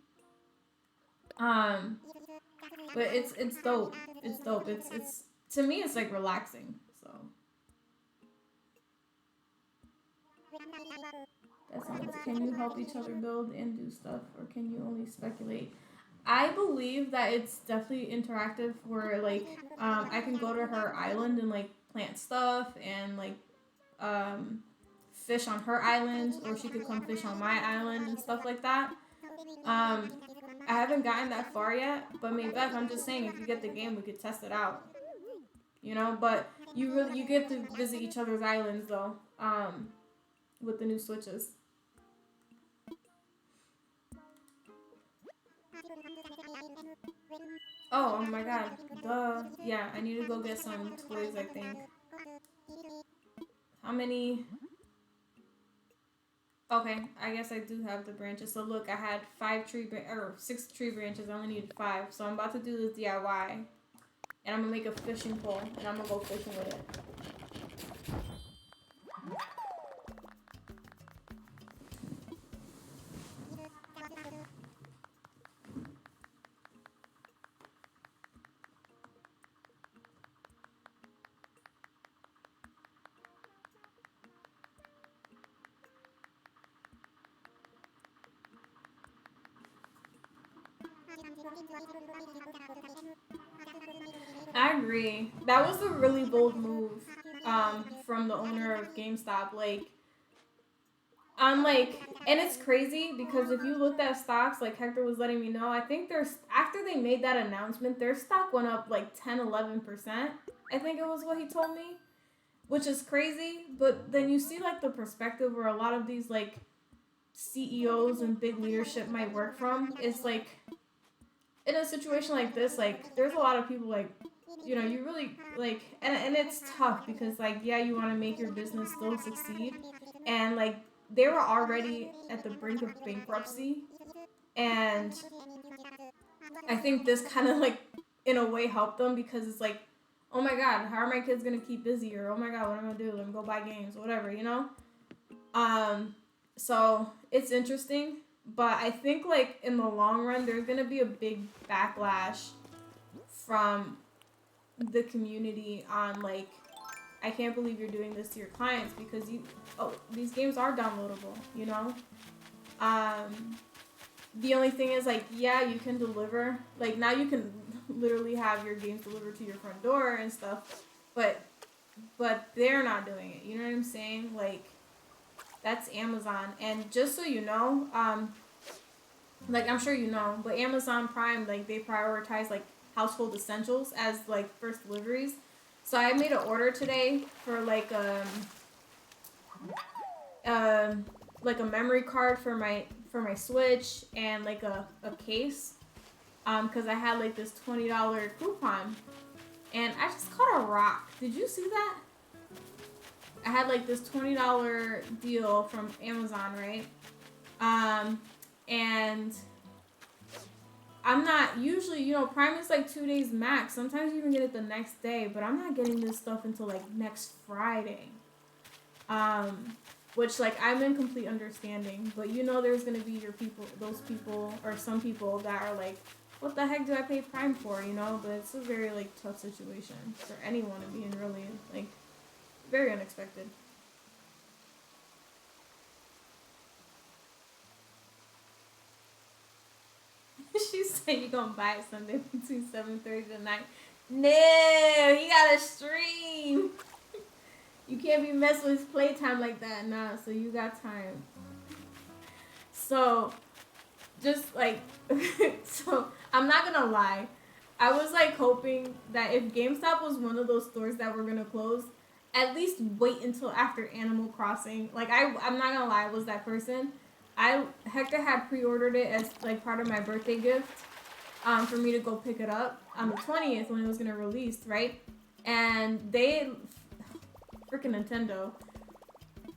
Speaker 1: But it's dope. It's dope. It's to me it's like relaxing. So that sounds. Can you help each other build and do stuff, or can you only speculate? I believe that it's definitely interactive. Where like I can go to her island and like plant stuff and like fish on her island, or she could come fish on my island and stuff like that. I haven't gotten that far yet, but Maybeth, I'm just saying, if you get the game, we could test it out. You know, but you get to visit each other's islands though, with the new switches. Oh my god, duh. Yeah, I need to go get some toys, I think. How many? Okay, I guess I do have the branches. So look, I had 6 tree branches. I only needed 5. So I'm about to do this DIY. And I'm going to make a fishing pole. And I'm going to go fishing with it. I agree. That was a really bold move from the owner of GameStop. Like, and it's crazy because if you looked at stocks, like Hector was letting me know, I think after they made that announcement, their stock went up like 10-11%. I think it was what he told me, which is crazy. But then you see like the perspective where a lot of these like CEOs and big leadership might work from. It's like, in a situation like this, like, there's a lot of people, like, you know, you really, like, and it's tough because, like, yeah, you want to make your business still succeed, and, like, they were already at the brink of bankruptcy, and I think this kind of, like, in a way helped them because it's like, oh my god, how are my kids going to keep busy, or oh my god, what am I going to do, let me go buy games, whatever, you know? So, it's interesting. But I think, like, in the long run, there's going to be a big backlash from the community on, like, I can't believe you're doing this to your clients because these games are downloadable, you know? The only thing is, like, yeah, you can deliver. Like, now you can literally have your games delivered to your front door and stuff. But but they're not doing it. You know what I'm saying? Like, that's Amazon. And just so you know, like, I'm sure you know, but Amazon Prime, like, they prioritize, like, household essentials as, like, first deliveries. So I made an order today for, like a memory card for my Switch and, like, a case. Because I had, like, this $20 coupon. And I just caught a rock. Did you see that? I had, like, this $20 deal from Amazon, right? And I'm not usually, you know, Prime is like 2 days max. Sometimes you even get it the next day, but I'm not getting this stuff until like next Friday. Which, like, I'm in complete understanding, but you know, there's gonna be those people, or some people that are like, what the heck do I pay Prime for, you know? But it's a very, like, tough situation for anyone to be in, really, like, very unexpected. She said you gonna buy it Sunday between 7:30 to 9. No, he got a stream. You can't be messing with his playtime like that, nah. So you got time. So, just like, so I'm not gonna lie. I was like hoping that if GameStop was one of those stores that were gonna close, at least wait until after Animal Crossing. Like, I'm not gonna lie, I was that person. Hector had pre-ordered it as like part of my birthday gift, for me to go pick it up on the 20th when it was gonna release, right? And freaking Nintendo,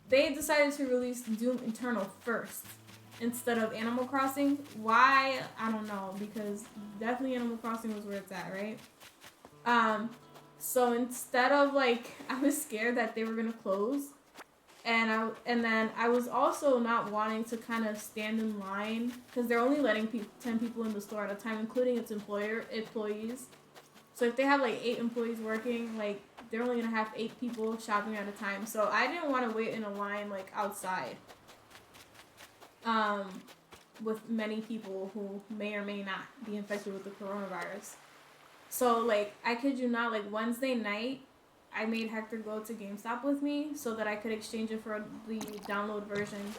Speaker 1: they decided to release Doom Eternal first instead of Animal Crossing. Why? I don't know, because definitely Animal Crossing was where it's at, right? So instead of, like, I was scared that they were gonna close, and then I was also not wanting to kind of stand in line because they're only letting 10 people in the store at a time, including its employees. So if they have like 8 employees working, like, they're only gonna have 8 people shopping at a time. So I didn't want to wait in a line like outside, with many people who may or may not be infected with the coronavirus. So, like, I kid you not, like, Wednesday night, I made Hector go to GameStop with me so that I could exchange it for the download version.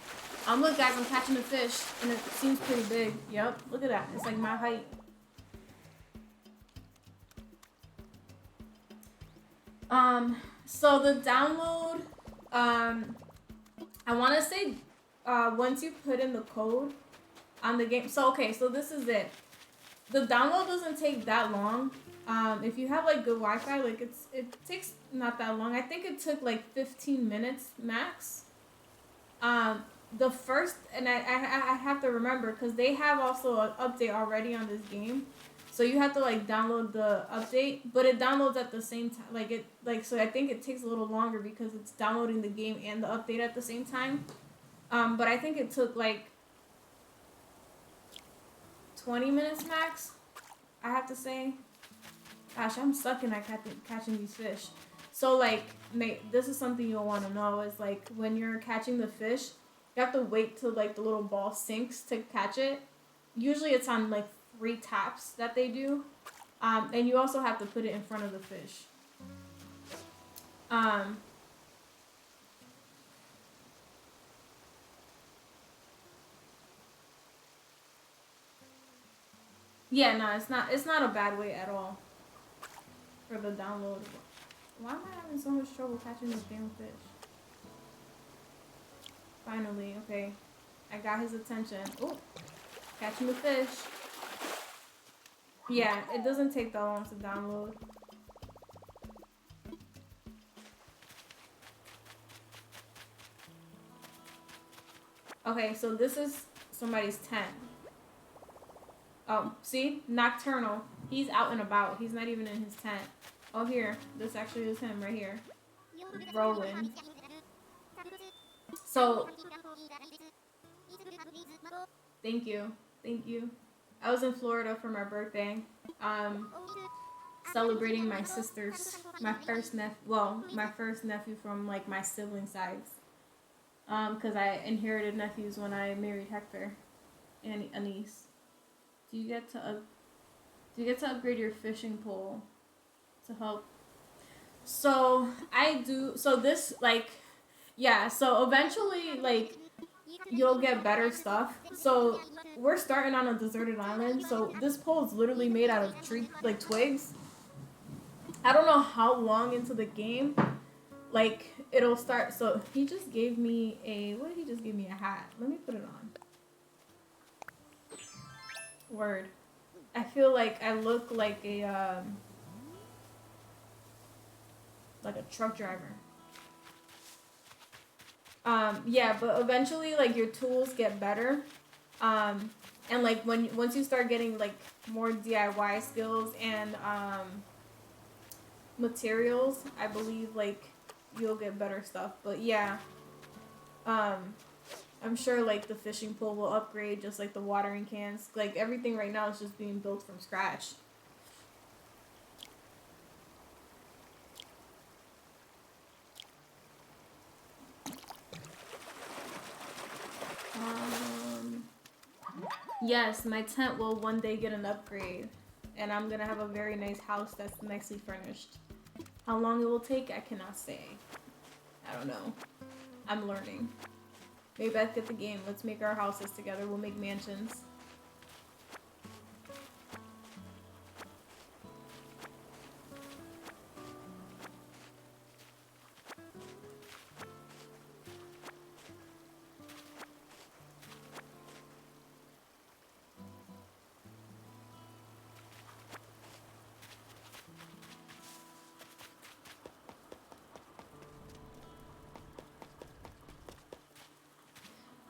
Speaker 1: Look, guys, I'm catching a fish, and it seems pretty big. Yep, look at that. It's like my height. So the download, I want to say, once you put in the code on the game, so this is it. The download doesn't take that long. If you have like good Wi-Fi, like it takes not that long. I think it took like 15 minutes max. The first, and I have to remember because they have also an update already on this game. So you have to like download the update, but it downloads at the same time. So I think it takes a little longer because it's downloading the game and the update at the same time. But I think it took like 20 minutes max, I have to say. Gosh, I'm sucking at catching these fish. So, like, this is something you'll want to know is, like, when you're catching the fish, you have to wait till, like, the little ball sinks to catch it. Usually it's on, like, 3 taps that they do. And you also have to put it in front of the fish. Yeah, no, it's not a bad way at all for the download. Why am I having so much trouble catching this damn fish? Finally, okay. I got his attention. Oh, catching the fish. Yeah, it doesn't take that long to download. Okay, so this is somebody's tent. Oh, see? Nocturnal. He's out and about. He's not even in his tent. Oh, here. This actually is him right here. Rolling. So, thank you. Thank you. I was in Florida for my birthday. Celebrating my first nephew from, like, my sibling sides. Because I inherited nephews when I married Hector and a niece. Do you get to upgrade your fishing pole to help? So I do. So this like, yeah. So eventually, like, you'll get better stuff. So we're starting on a deserted island. So this pole is literally made out of tree like twigs. I don't know how long into the game, like it'll start. So he just gave me a what did he just give me a hat? Let me put it on. Word. I feel like I look like a truck driver. Yeah, but eventually like your tools get better. Um, and like once you start getting like more DIY skills and materials, I believe like you'll get better stuff. But yeah, um, I'm sure like the fishing pole will upgrade just like the watering cans. Like everything right now is just being built from scratch. Um, yes, my tent will one day get an upgrade, and I'm gonna have a very nice house that's nicely furnished. How long it will take, I cannot say. I don't know. I'm learning. Maybe Beth, get the game. Let's make our houses together. We'll make mansions.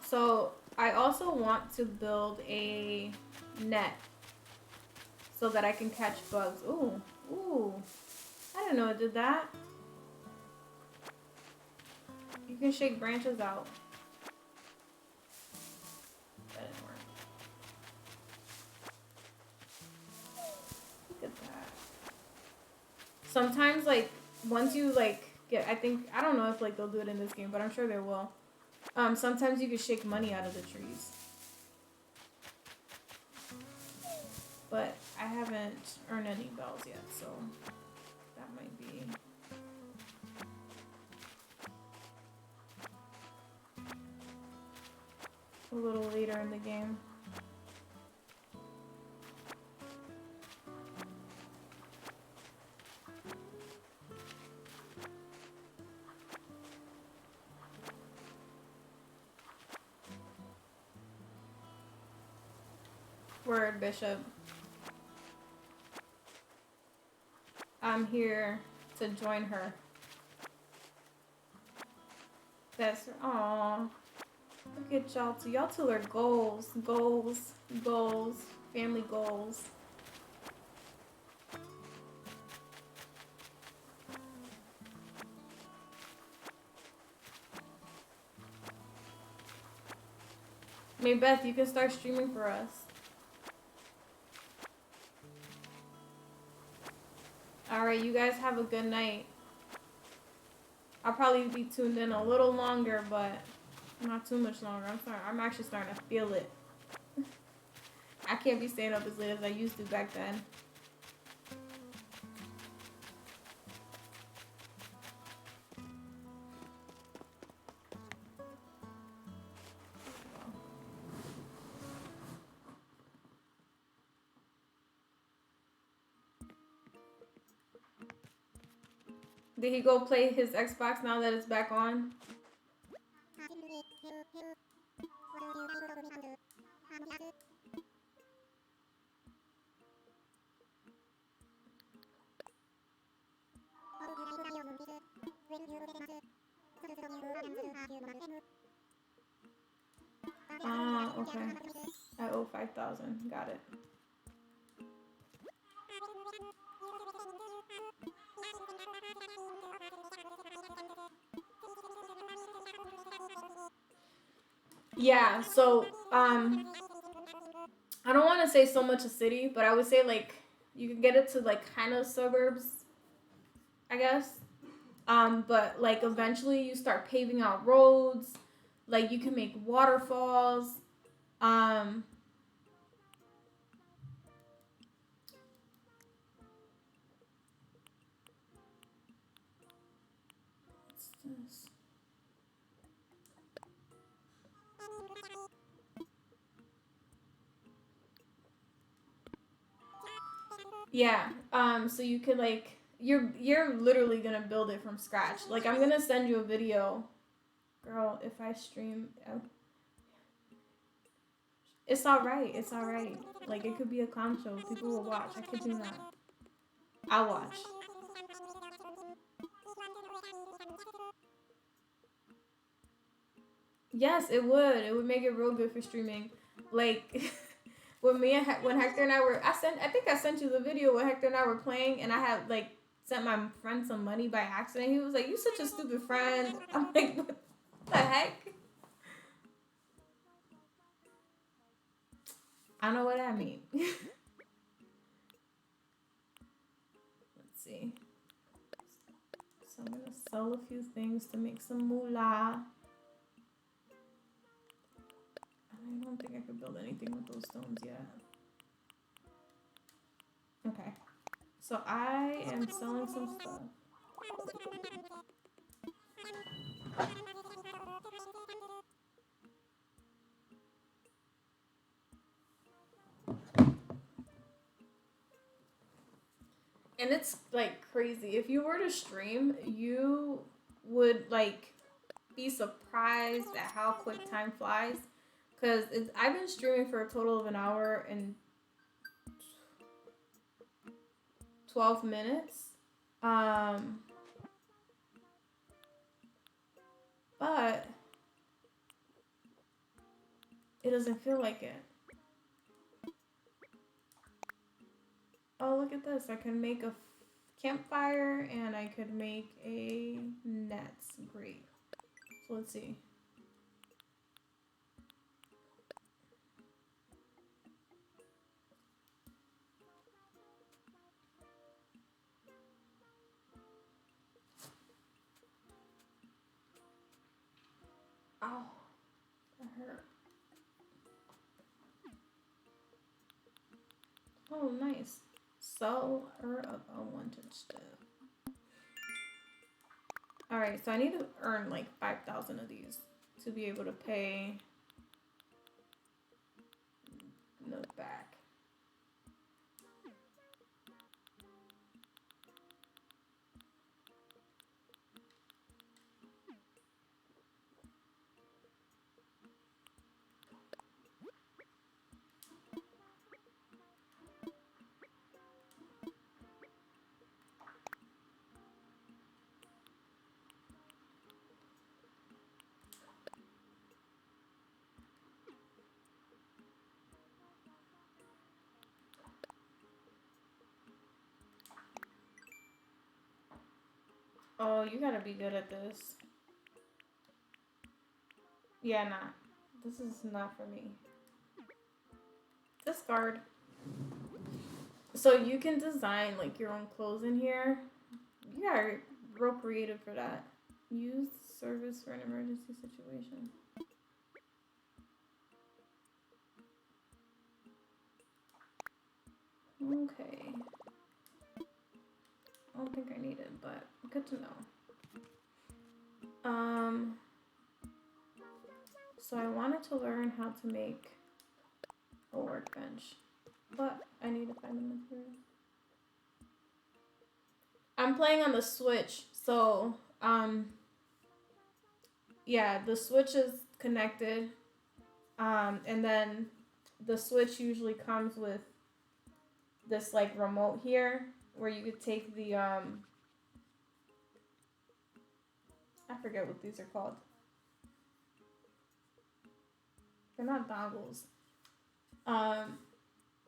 Speaker 1: So I also want to build a net so that I can catch bugs. Ooh, ooh. I didn't know it did that. You can shake branches out. That didn't work. Look at that. Sometimes like once you like get, I don't know if like they'll do it in this game, but I'm sure they will. Sometimes you can shake money out of the trees. But I haven't earned any bells yet, so that might be a little later in the game. Word, Bishop. I'm here to join her. That's aw. Look at y'all two. Y'all two are goals, goals, goals, family goals. Maybe Beth, you can start streaming for us. Alright, you guys have a good night. I'll probably be tuned in a little longer, but not too much longer. I'm actually starting to feel it. I can't be staying up as late as I used to back then. Did he go play his Xbox now that it's back on? Ah, okay. I owe 5,000. Got it. Yeah, so I don't want to say so much a city, but I would say like you can get it to like kind of suburbs, I guess. But like eventually you start paving out roads, like you can make waterfalls. Um, Yeah. So you could like you're literally gonna build it from scratch. Like I'm gonna send you a video, girl. If I stream, it's all right. It's all right. Like it could be a clown show. People will watch. I could do that. I'll watch. Yes, it would. It would make it real good for streaming. Like when when Hector and I were, I think I sent you the video where Hector and I were playing, and I had like sent my friend some money by accident. He was like, "You such a stupid friend." I'm like, "What the heck?" I know what I mean. Let's see. So I'm gonna sell a few things to make some moolah. I don't think I could build anything with those stones yet. Okay. So I am selling some stuff. And it's like crazy. If you were to stream, you would like be surprised at how quick time flies. Cause I've been streaming for a total of an hour and 12 minutes. But it doesn't feel like it. Oh, look at this. I can make a campfire and I could make a net. Great. So let's see. Ow. That hurt. Oh, nice. Sell her of unwanted stuff. Alright, so I need to earn like 5,000 of these to be able to pay the back. Oh, you gotta be good at this. Yeah, nah. This is not for me. Discard. So you can design like your own clothes in here. You are real creative for that. Use service for an emergency situation. Okay. I don't think I need it, but good to know. So I wanted to learn how to make a workbench, but I need to find the material. I'm playing on the Switch, so yeah, the Switch is connected, and then the Switch usually comes with this like remote here where you could take the I forget what these are called. They're not dongles.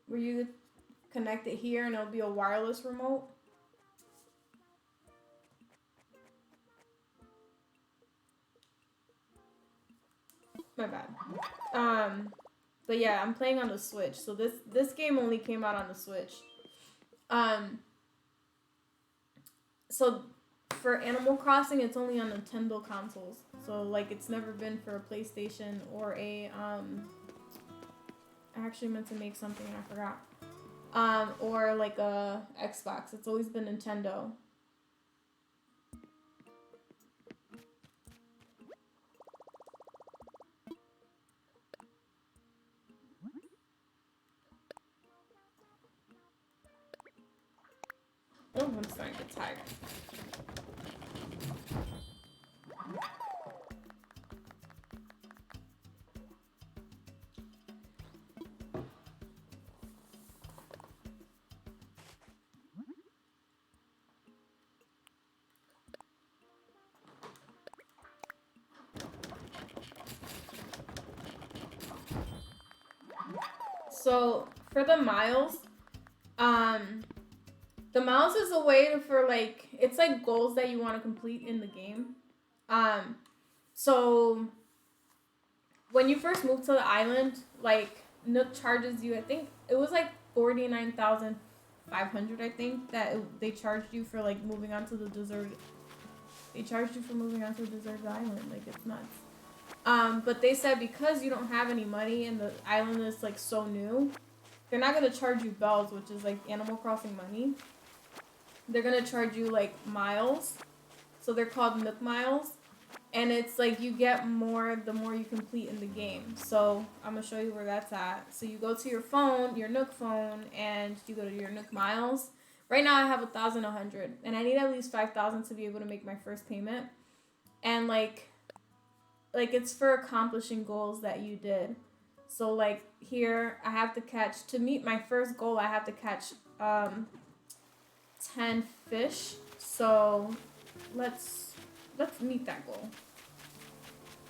Speaker 1: Where you connect it here and it'll be a wireless remote. My bad. But yeah, I'm playing on the Switch. So this game only came out on the Switch. So for Animal Crossing, it's only on Nintendo consoles. So like it's never been for a PlayStation or a I actually meant to make something and I forgot. Or like a Xbox. It's always been Nintendo. Oh, I'm starting to get tired. So for the miles, the miles is a way for like, it's like goals that you want to complete in the game. So when you first move to the island, like Nook charges you, I think it was like 49,500. I think that they charged you for like moving onto the desert. They charged you for moving onto the deserted island. Like, it's nuts. But they said because you don't have any money and the island is like so new, they're not gonna charge you bells, which is like Animal Crossing money. They're gonna charge you like miles, so they're called Nook miles, and it's like you get more the more you complete in the game. So I'm gonna show you where that's at. So you go to your phone, your Nook phone, and you go to your Nook miles. Right now I have 1,100, and I need at least 5,000 to be able to make my first payment. And like it's for accomplishing goals that you did. So like here I have to catch, to meet my first goal I have to catch 10 fish. So let's meet that goal.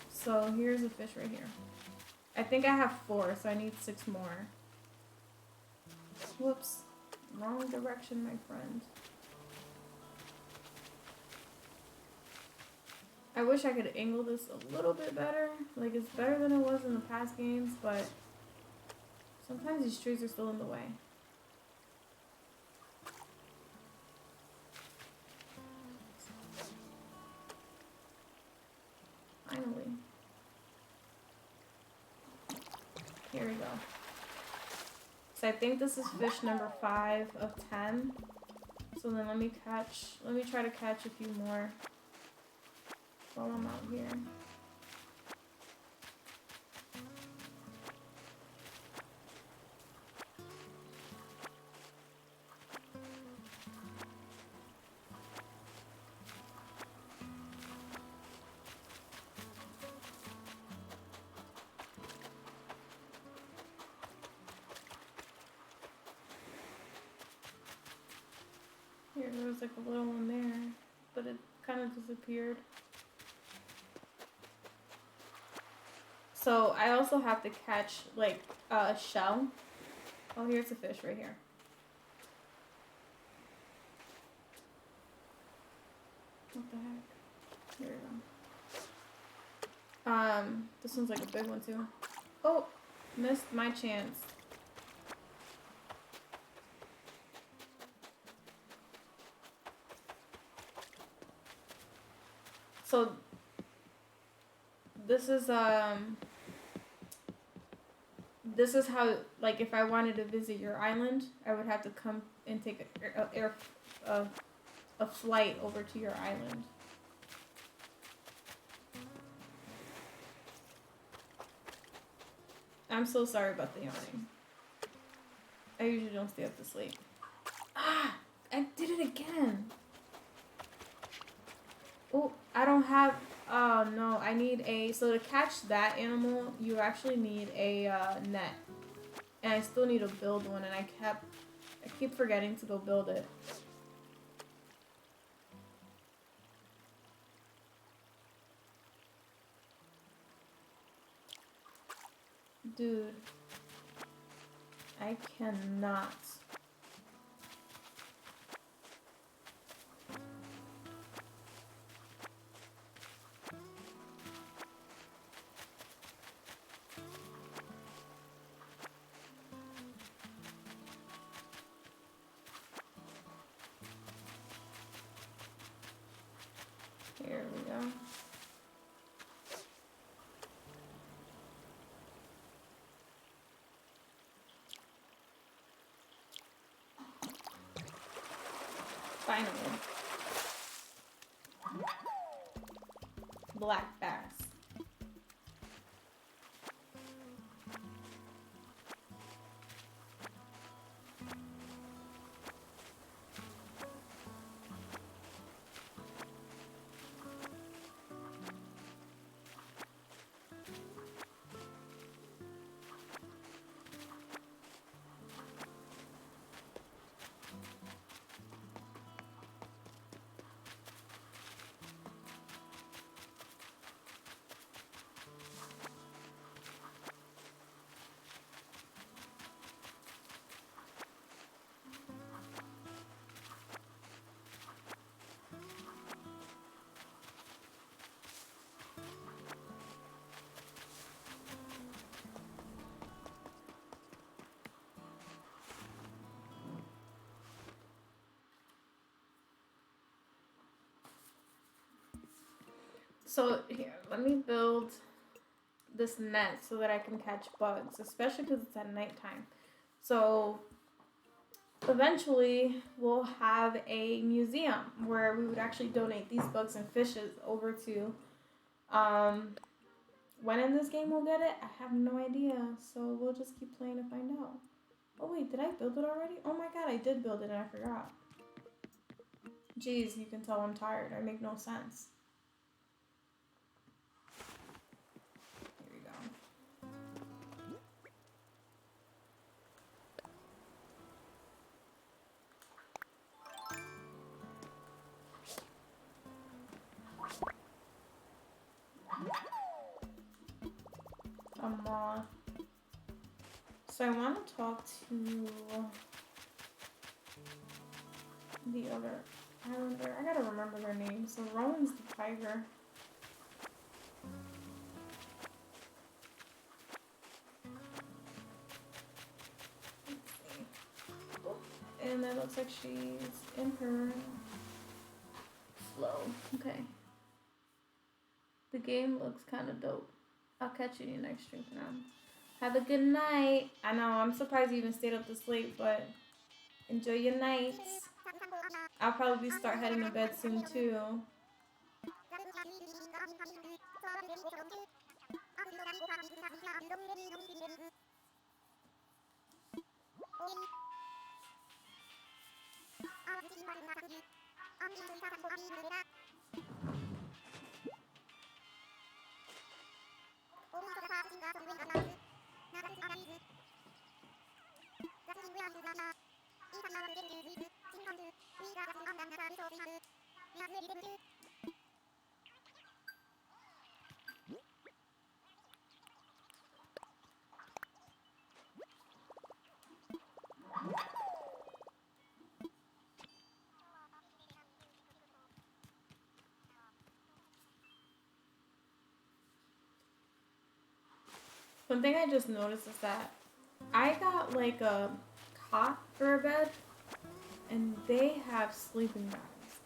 Speaker 1: So here's a fish right here. I think I have 4, so I need 6 more. Whoops. Wrong direction, my friend. I wish I could angle this a little bit better. Like, it's better than it was in the past games, but sometimes these trees are still in the way. Finally. Here we go. So I think this is fish number 5 of 10. So then let me try to catch a few more while I'm out here. Here, there was like a little one there, but it kind of disappeared. So I also have to catch like a shell. Oh, here's a fish right here. What the heck? There we go. This one's like a big one too. Oh, missed my chance. So this is how, like, if I wanted to visit your island, I would have to come and take a flight over to your island. I'm so sorry about the yawning. I usually don't stay up to sleep. Ah! I did it again! Oh, I don't have... Oh, no. I need a... So to catch that animal, you actually need a net. And I still need to build one, and I keep forgetting to go build it. Dude. I cannot. Here we go. Finally. Black bass. So here, let me build this net so that I can catch bugs, especially because it's at nighttime. So eventually we'll have a museum where we would actually donate these bugs and fishes over to. When in this game we'll get it, I have no idea. So we'll just keep playing to find out. Oh wait, did I build it already? Oh my god, I did build it and I forgot. Jeez, you can tell I'm tired. I make no sense. Here we go. A moth. So I want to talk to the other islander. I gotta remember their names. So Rowan's the tiger. Let's see. And it looks like she's in her flow. Okay. The game looks kind of dope. I'll catch you in your next stream now. Have a good night. I know, I'm surprised you even stayed up this late, but enjoy your nights. I'll probably start heading to bed soon too. One thing I just noticed is that I got like a cot for a bed and they have sleeping bags.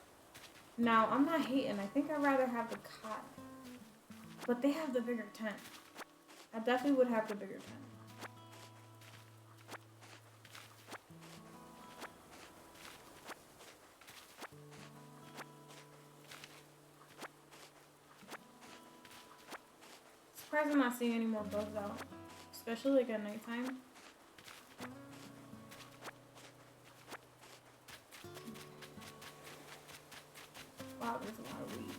Speaker 1: Now, I'm not hating. I think I'd rather have the cot. But they have the bigger tent. I definitely would have the bigger tent. Surprised I'm not seeing any more bugs out. Especially like at nighttime. Wow, there's a lot of weeds.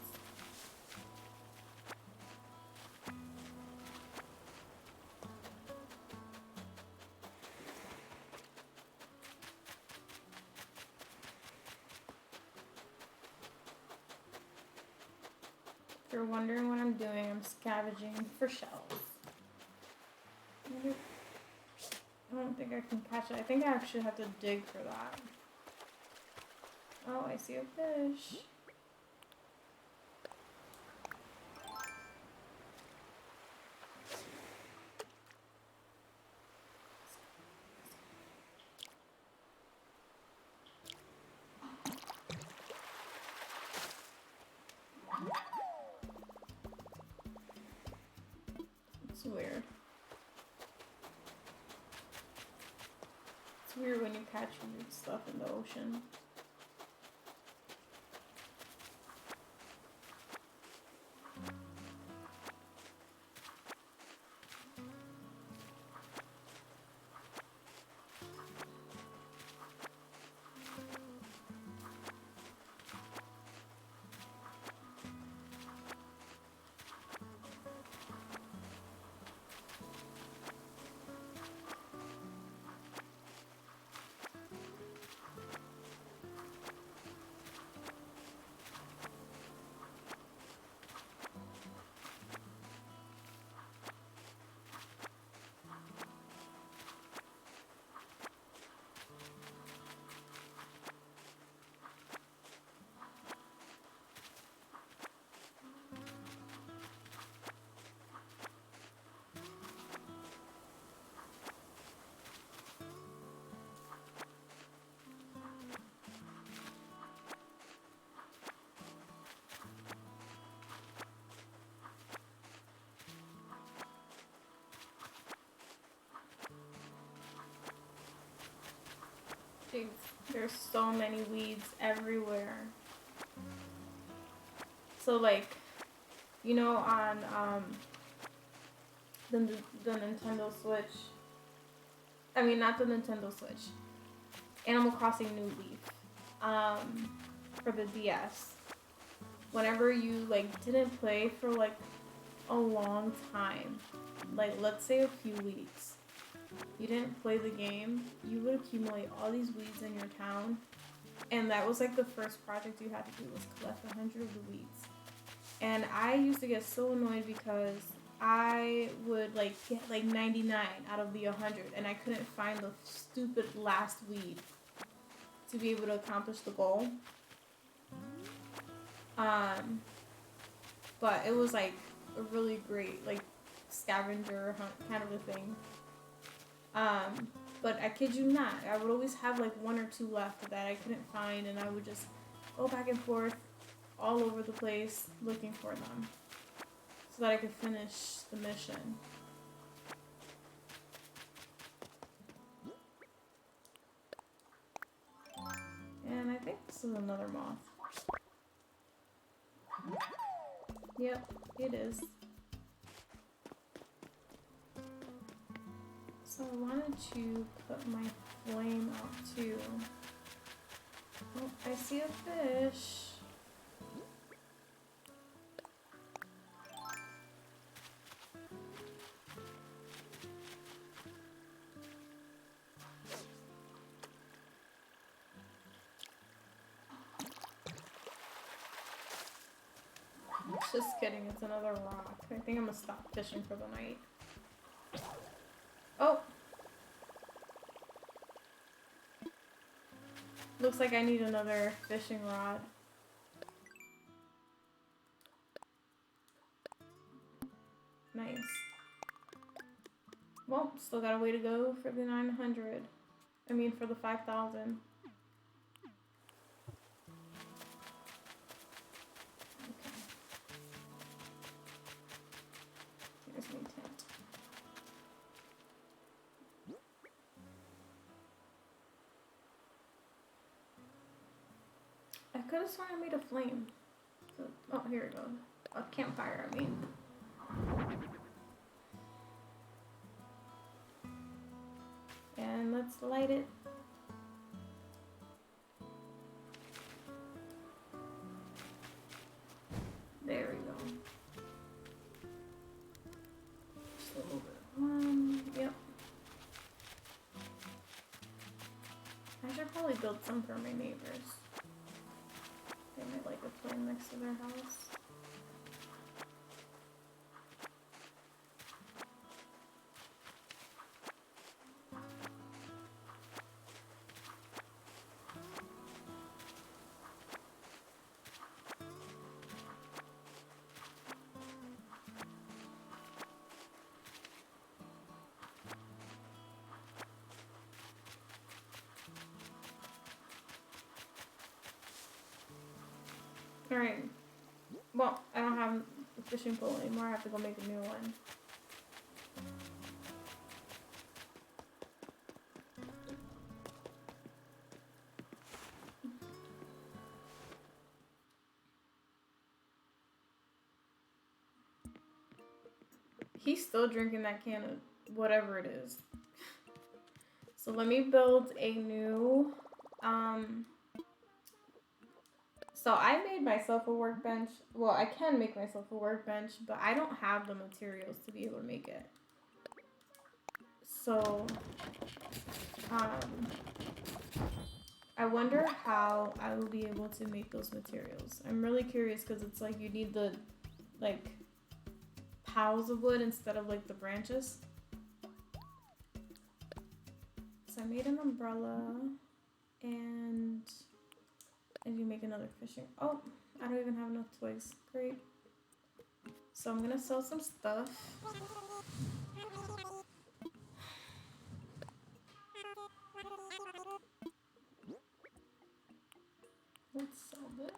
Speaker 1: If you're wondering what I'm doing, I'm scavenging for shells. I don't think I can catch it. I think I actually have to dig for that. Oh, I see a fish. It's weird. It's weird when you catch weird stuff in the ocean. Jeez, there's so many weeds everywhere. So like, you know, on the Nintendo Switch. I mean, not the Nintendo Switch. Animal Crossing New Leaf. For the DS. Whenever you like didn't play for like a long time, like let's say a few weeks, you didn't play the game, you would accumulate all these weeds in your town, and that was like the first project you had to do was collect 100 of the weeds. And I used to get so annoyed because I would like get like 99 out of the 100, and I couldn't find the stupid last weed to be able to accomplish the goal. But it was like a really great like scavenger hunt kind of a thing. But I kid you not, I would always have like 1 or 2 left that I couldn't find, and I would just go back and forth all over the place looking for them so that I could finish the mission. And I think this is another moth. Yep, it is. So I wanted to put my flame out too. Oh, I see a fish. Just kidding, it's another rock. I think I'm gonna stop fishing for the night. Oh! Looks like I need another fishing rod. Nice. Well, still got a way to go for the 900. I mean, for the 5,000. Here's my tent. I could have sworn I made a flame. So, oh, here we go. A campfire, I mean. And let's light it. There we go. Just a little bit. Yep. I should probably build some for my neighbors. They might like a flame next to their house. Alright. Well, I don't have a fishing pole anymore. I have to go make a new one. He's still drinking that can of whatever it is. So let me build a new, so I made myself a workbench. Well, I can make myself a workbench, but I don't have the materials to be able to make it. So, I wonder how I will be able to make those materials. I'm really curious because it's like you need the, like, piles of wood instead of, like, the branches. So I made an umbrella, and I need to make another fishing. Oh, I don't even have enough toys. Great. So I'm gonna sell some stuff. Let's sell this.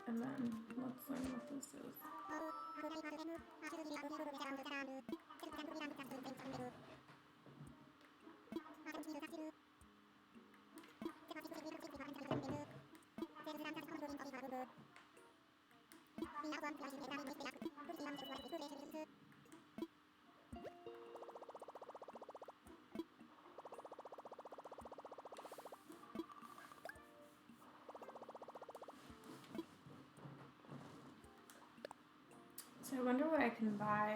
Speaker 1: And then let's learn what this is. So I wonder what I can buy.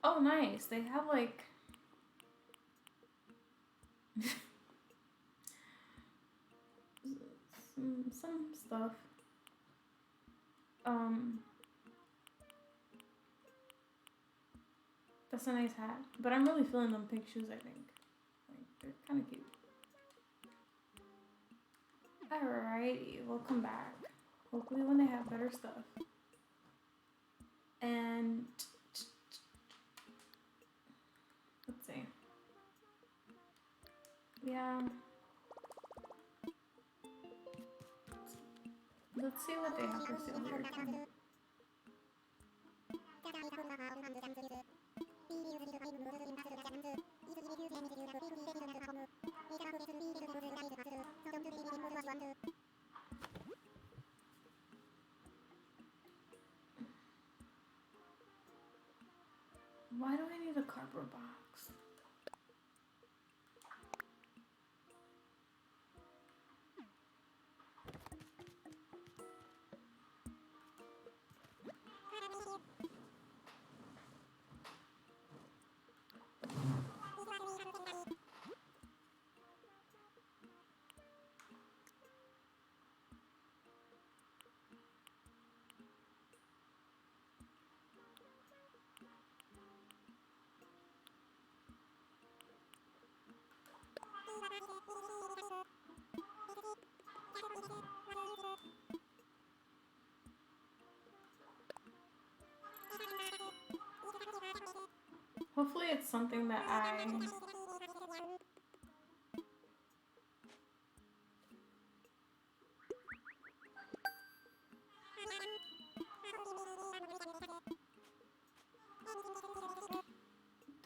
Speaker 1: Oh, nice. They have like some stuff. That's a nice hat, but I'm really feeling them pink shoes. I think like they're kind of cute. Alrighty, we'll come back. Hopefully when they have better stuff. And let's see. Yeah. Let's see what they have for sale here. Why do I need a cardboard box? Hopefully it's something that I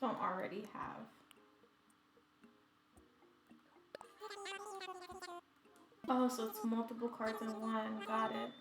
Speaker 1: don't already have. Oh, so it's multiple cards in one. Got it.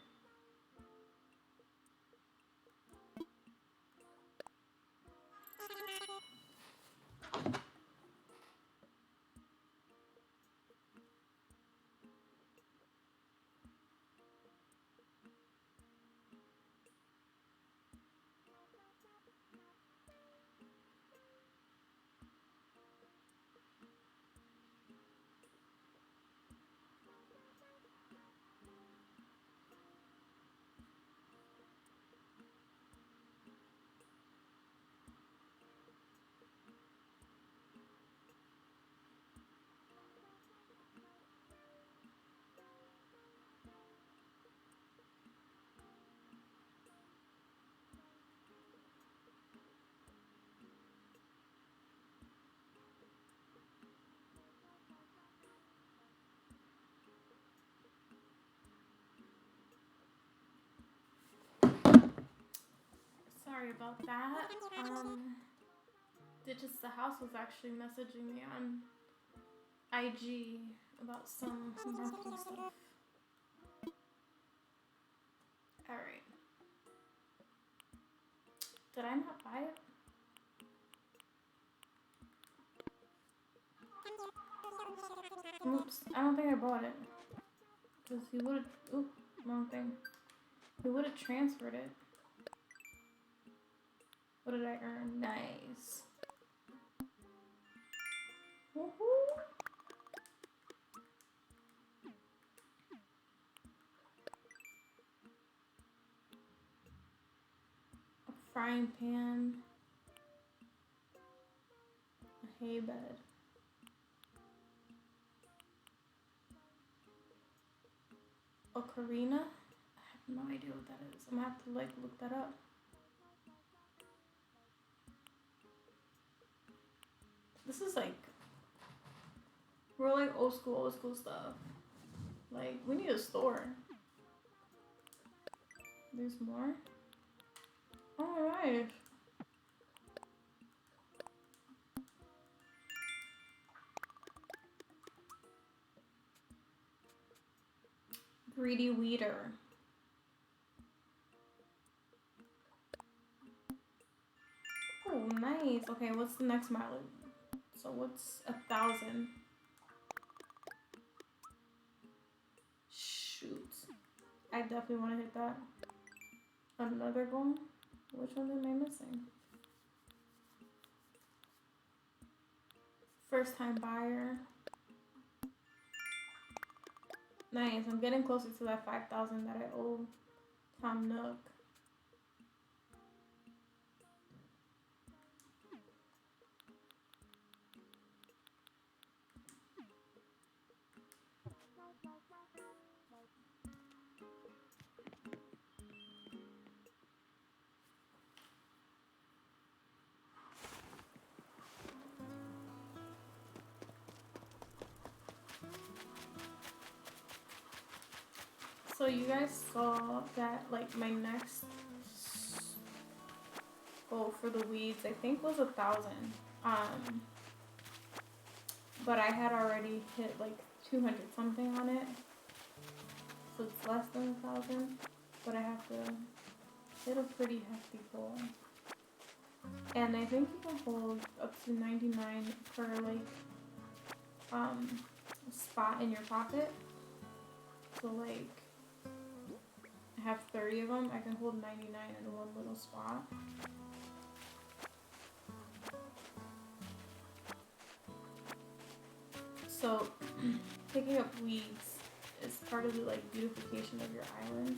Speaker 1: Sorry about that. Digits the House was actually messaging me on IG about some monthly stuff. Alright. Did I not buy it? Oops, I don't think I bought it. Because he would have, oop, wrong thing. He would have transferred it. What did I earn? Nice. Woohoo! A frying pan. A hay bed. Ocarina? I have no idea what that is. I'm gonna have to like look that up. This is like, we're like old school stuff. Like, we need a store. There's more? Alright. Greedy Weeder. Oh, nice. Okay, what's the next mileage? So what's 1,000? Shoot. I definitely want to hit that. Another goal? Which one am I missing? First time buyer. Nice. I'm getting closer to that 5,000 that I owe Tom Nook. So you guys saw that like my next goal for the weeds I think was 1,000. But I had already hit like 200 something on it. So it's less than 1,000. But I have to hit a pretty hefty goal. And I think you can hold up to 99 per like spot in your pocket. So like I have 30 of them. I can hold 99 in one little spot. So picking up weeds is part of the like beautification of your island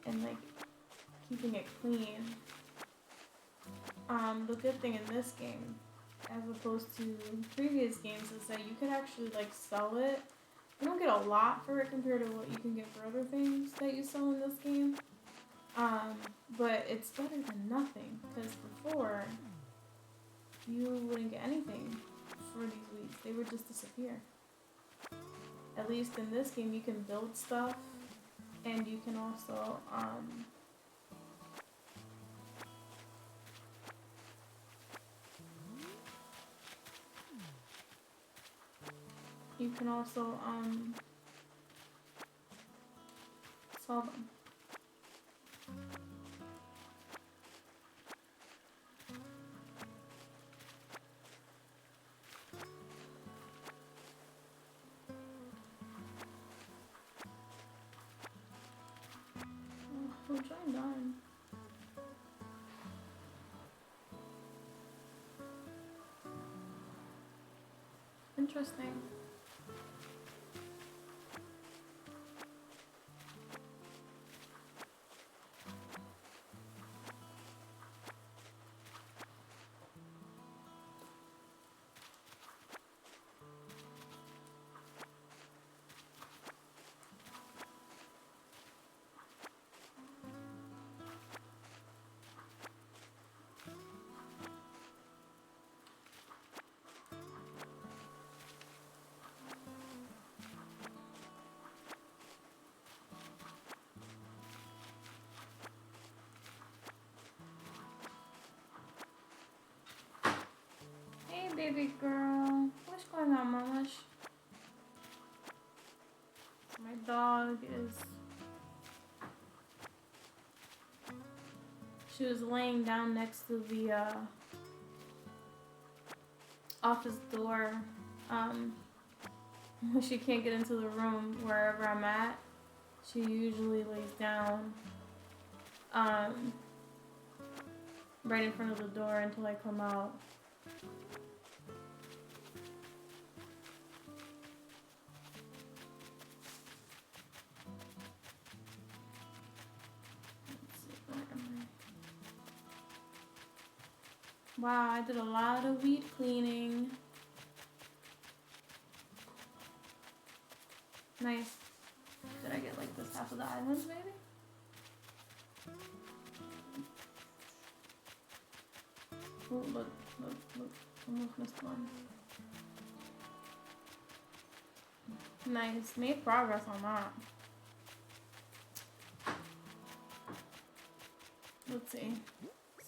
Speaker 1: and like keeping it clean. The good thing in this game, as opposed to previous games, is that you could actually like sell it. You don't get a lot for it compared to what you can get for other things that you sell in this game. But it's better than nothing, because before you wouldn't get anything for these weeds. They would just disappear. At least in this game you can build stuff, and you can also sell them. Who joined on? Interesting. Hey, baby girl. What's going on, mamash? My dog is... She was laying down next to the office door. She can't get into the room wherever I'm at. She usually lays down right in front of the door until I come out. Wow, I did a lot of weed cleaning. Nice. Did I get like this half of the island maybe? Oh, look. Almost missed one. Nice. Made progress on that. Let's see.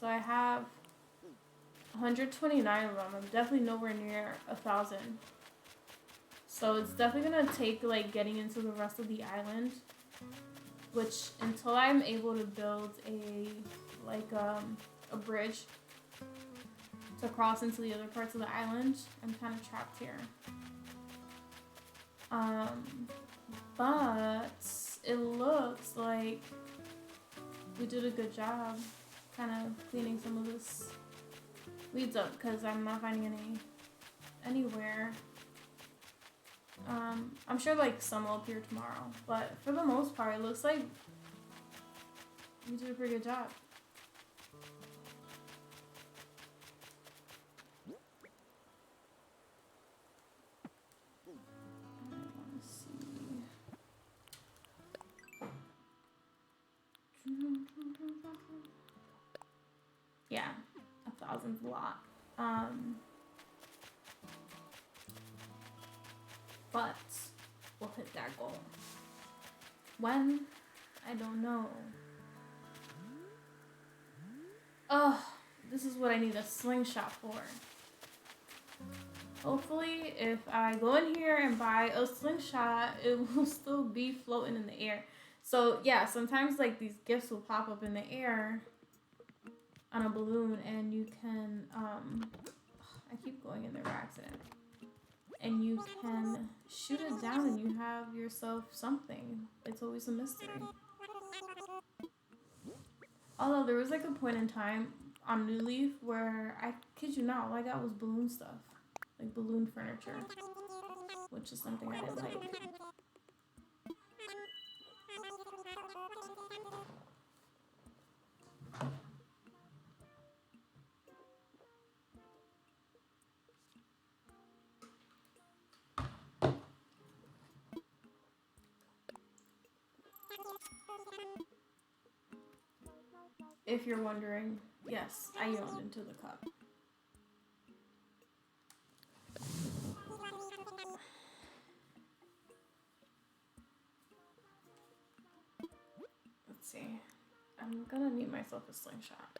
Speaker 1: So I have 129 of them. I'm definitely nowhere near 1,000. So it's definitely gonna take like getting into the rest of the island, which until I'm able to build a bridge to cross into the other parts of the island, I'm kind of trapped here. But it looks like we did a good job kind of cleaning some of this weeds up because I'm not finding any anywhere. I'm sure like some will appear tomorrow, but for the most part it looks like we did a pretty good job. Yeah, 1,000's a lot. But we'll hit that goal. When? I don't know. Oh, this is what I need a slingshot for. Hopefully, if I go in here and buy a slingshot, it will still be floating in the air. So yeah, sometimes like these gifts will pop up in the air on a balloon, and you can I keep going in there by accident, and you can shoot it down and you have yourself something. It's always a mystery. Although there was like a point in time on New Leaf where, I kid you not, all I got was balloon stuff, like balloon furniture, which is something I didn't like. If you're wondering, yes, I yawned into the cup. Let's see. I'm gonna need myself a slingshot.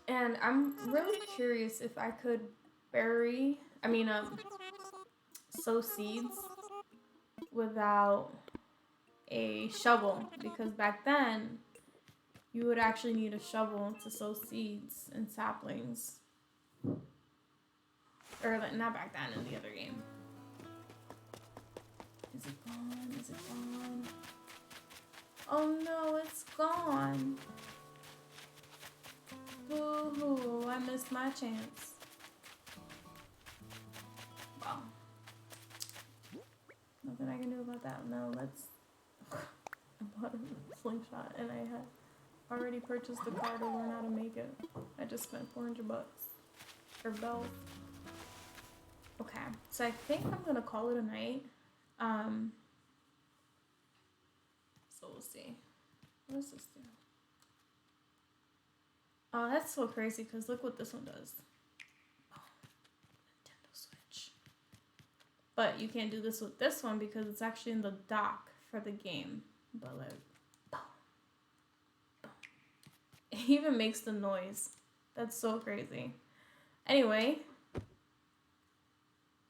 Speaker 1: And I'm really curious if I could sow seeds without a shovel, because back then you would actually need a shovel to sow seeds and saplings. Or not back then, in the other game. Is it gone? Is it gone? Oh no, it's gone. Boo-hoo, I missed my chance. Well, nothing I can do about that. No, let's... I bought a slingshot and I had already purchased the car to learn how to make it. I just spent $400 or bells. Okay, so I think I'm gonna call it a night. So we'll see. What does this do? Oh, that's so crazy because look what this one does. Oh, Nintendo Switch. But you can't do this with this one because it's actually in the dock for the game. But like, boom, boom. It even makes the noise. That's so crazy. Anyway,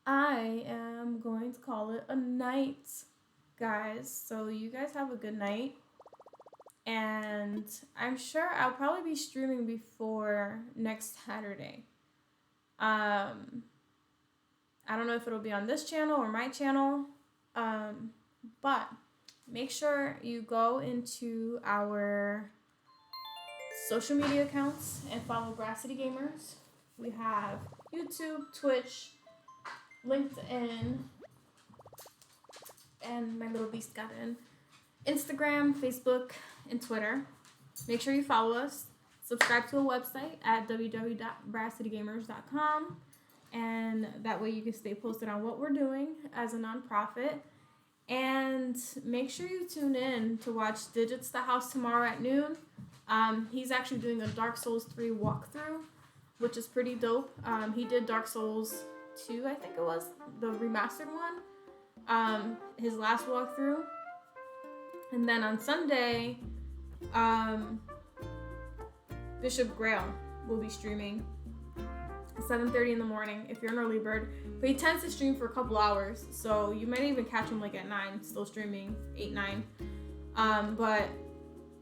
Speaker 1: I am going to call it a night, guys. So you guys have a good night. And I'm sure I'll probably be streaming before next Saturday. I don't know if it'll be on this channel or my channel. But make sure you go into our social media accounts and follow Bracity Gamers. We have YouTube, Twitch, LinkedIn, and my little beast got in, Instagram, Facebook, and Twitter. Make sure you follow us. Subscribe to a website at www.bracitygamers.com, and that way you can stay posted on what we're doing as a nonprofit. And make sure you tune in to watch Digits the House tomorrow at noon. He's actually doing a Dark Souls 3 walkthrough, which is pretty dope. He did Dark Souls 2, I think it was, the remastered one, his last walkthrough. And then on Sunday, Bishop Grail will be streaming at 7:30 in the morning if you're an early bird. But he tends to stream for a couple hours, so you might even catch him like at 9, still streaming, 8, 9. But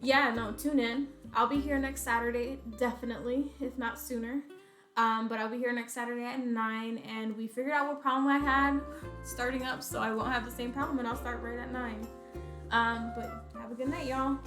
Speaker 1: yeah, no, tune in. I'll be here next Saturday, definitely, if not sooner. But I'll be here next Saturday at 9, and we figured out what problem I had starting up, so I won't have the same problem, and I'll start right at 9. But have a good night, y'all.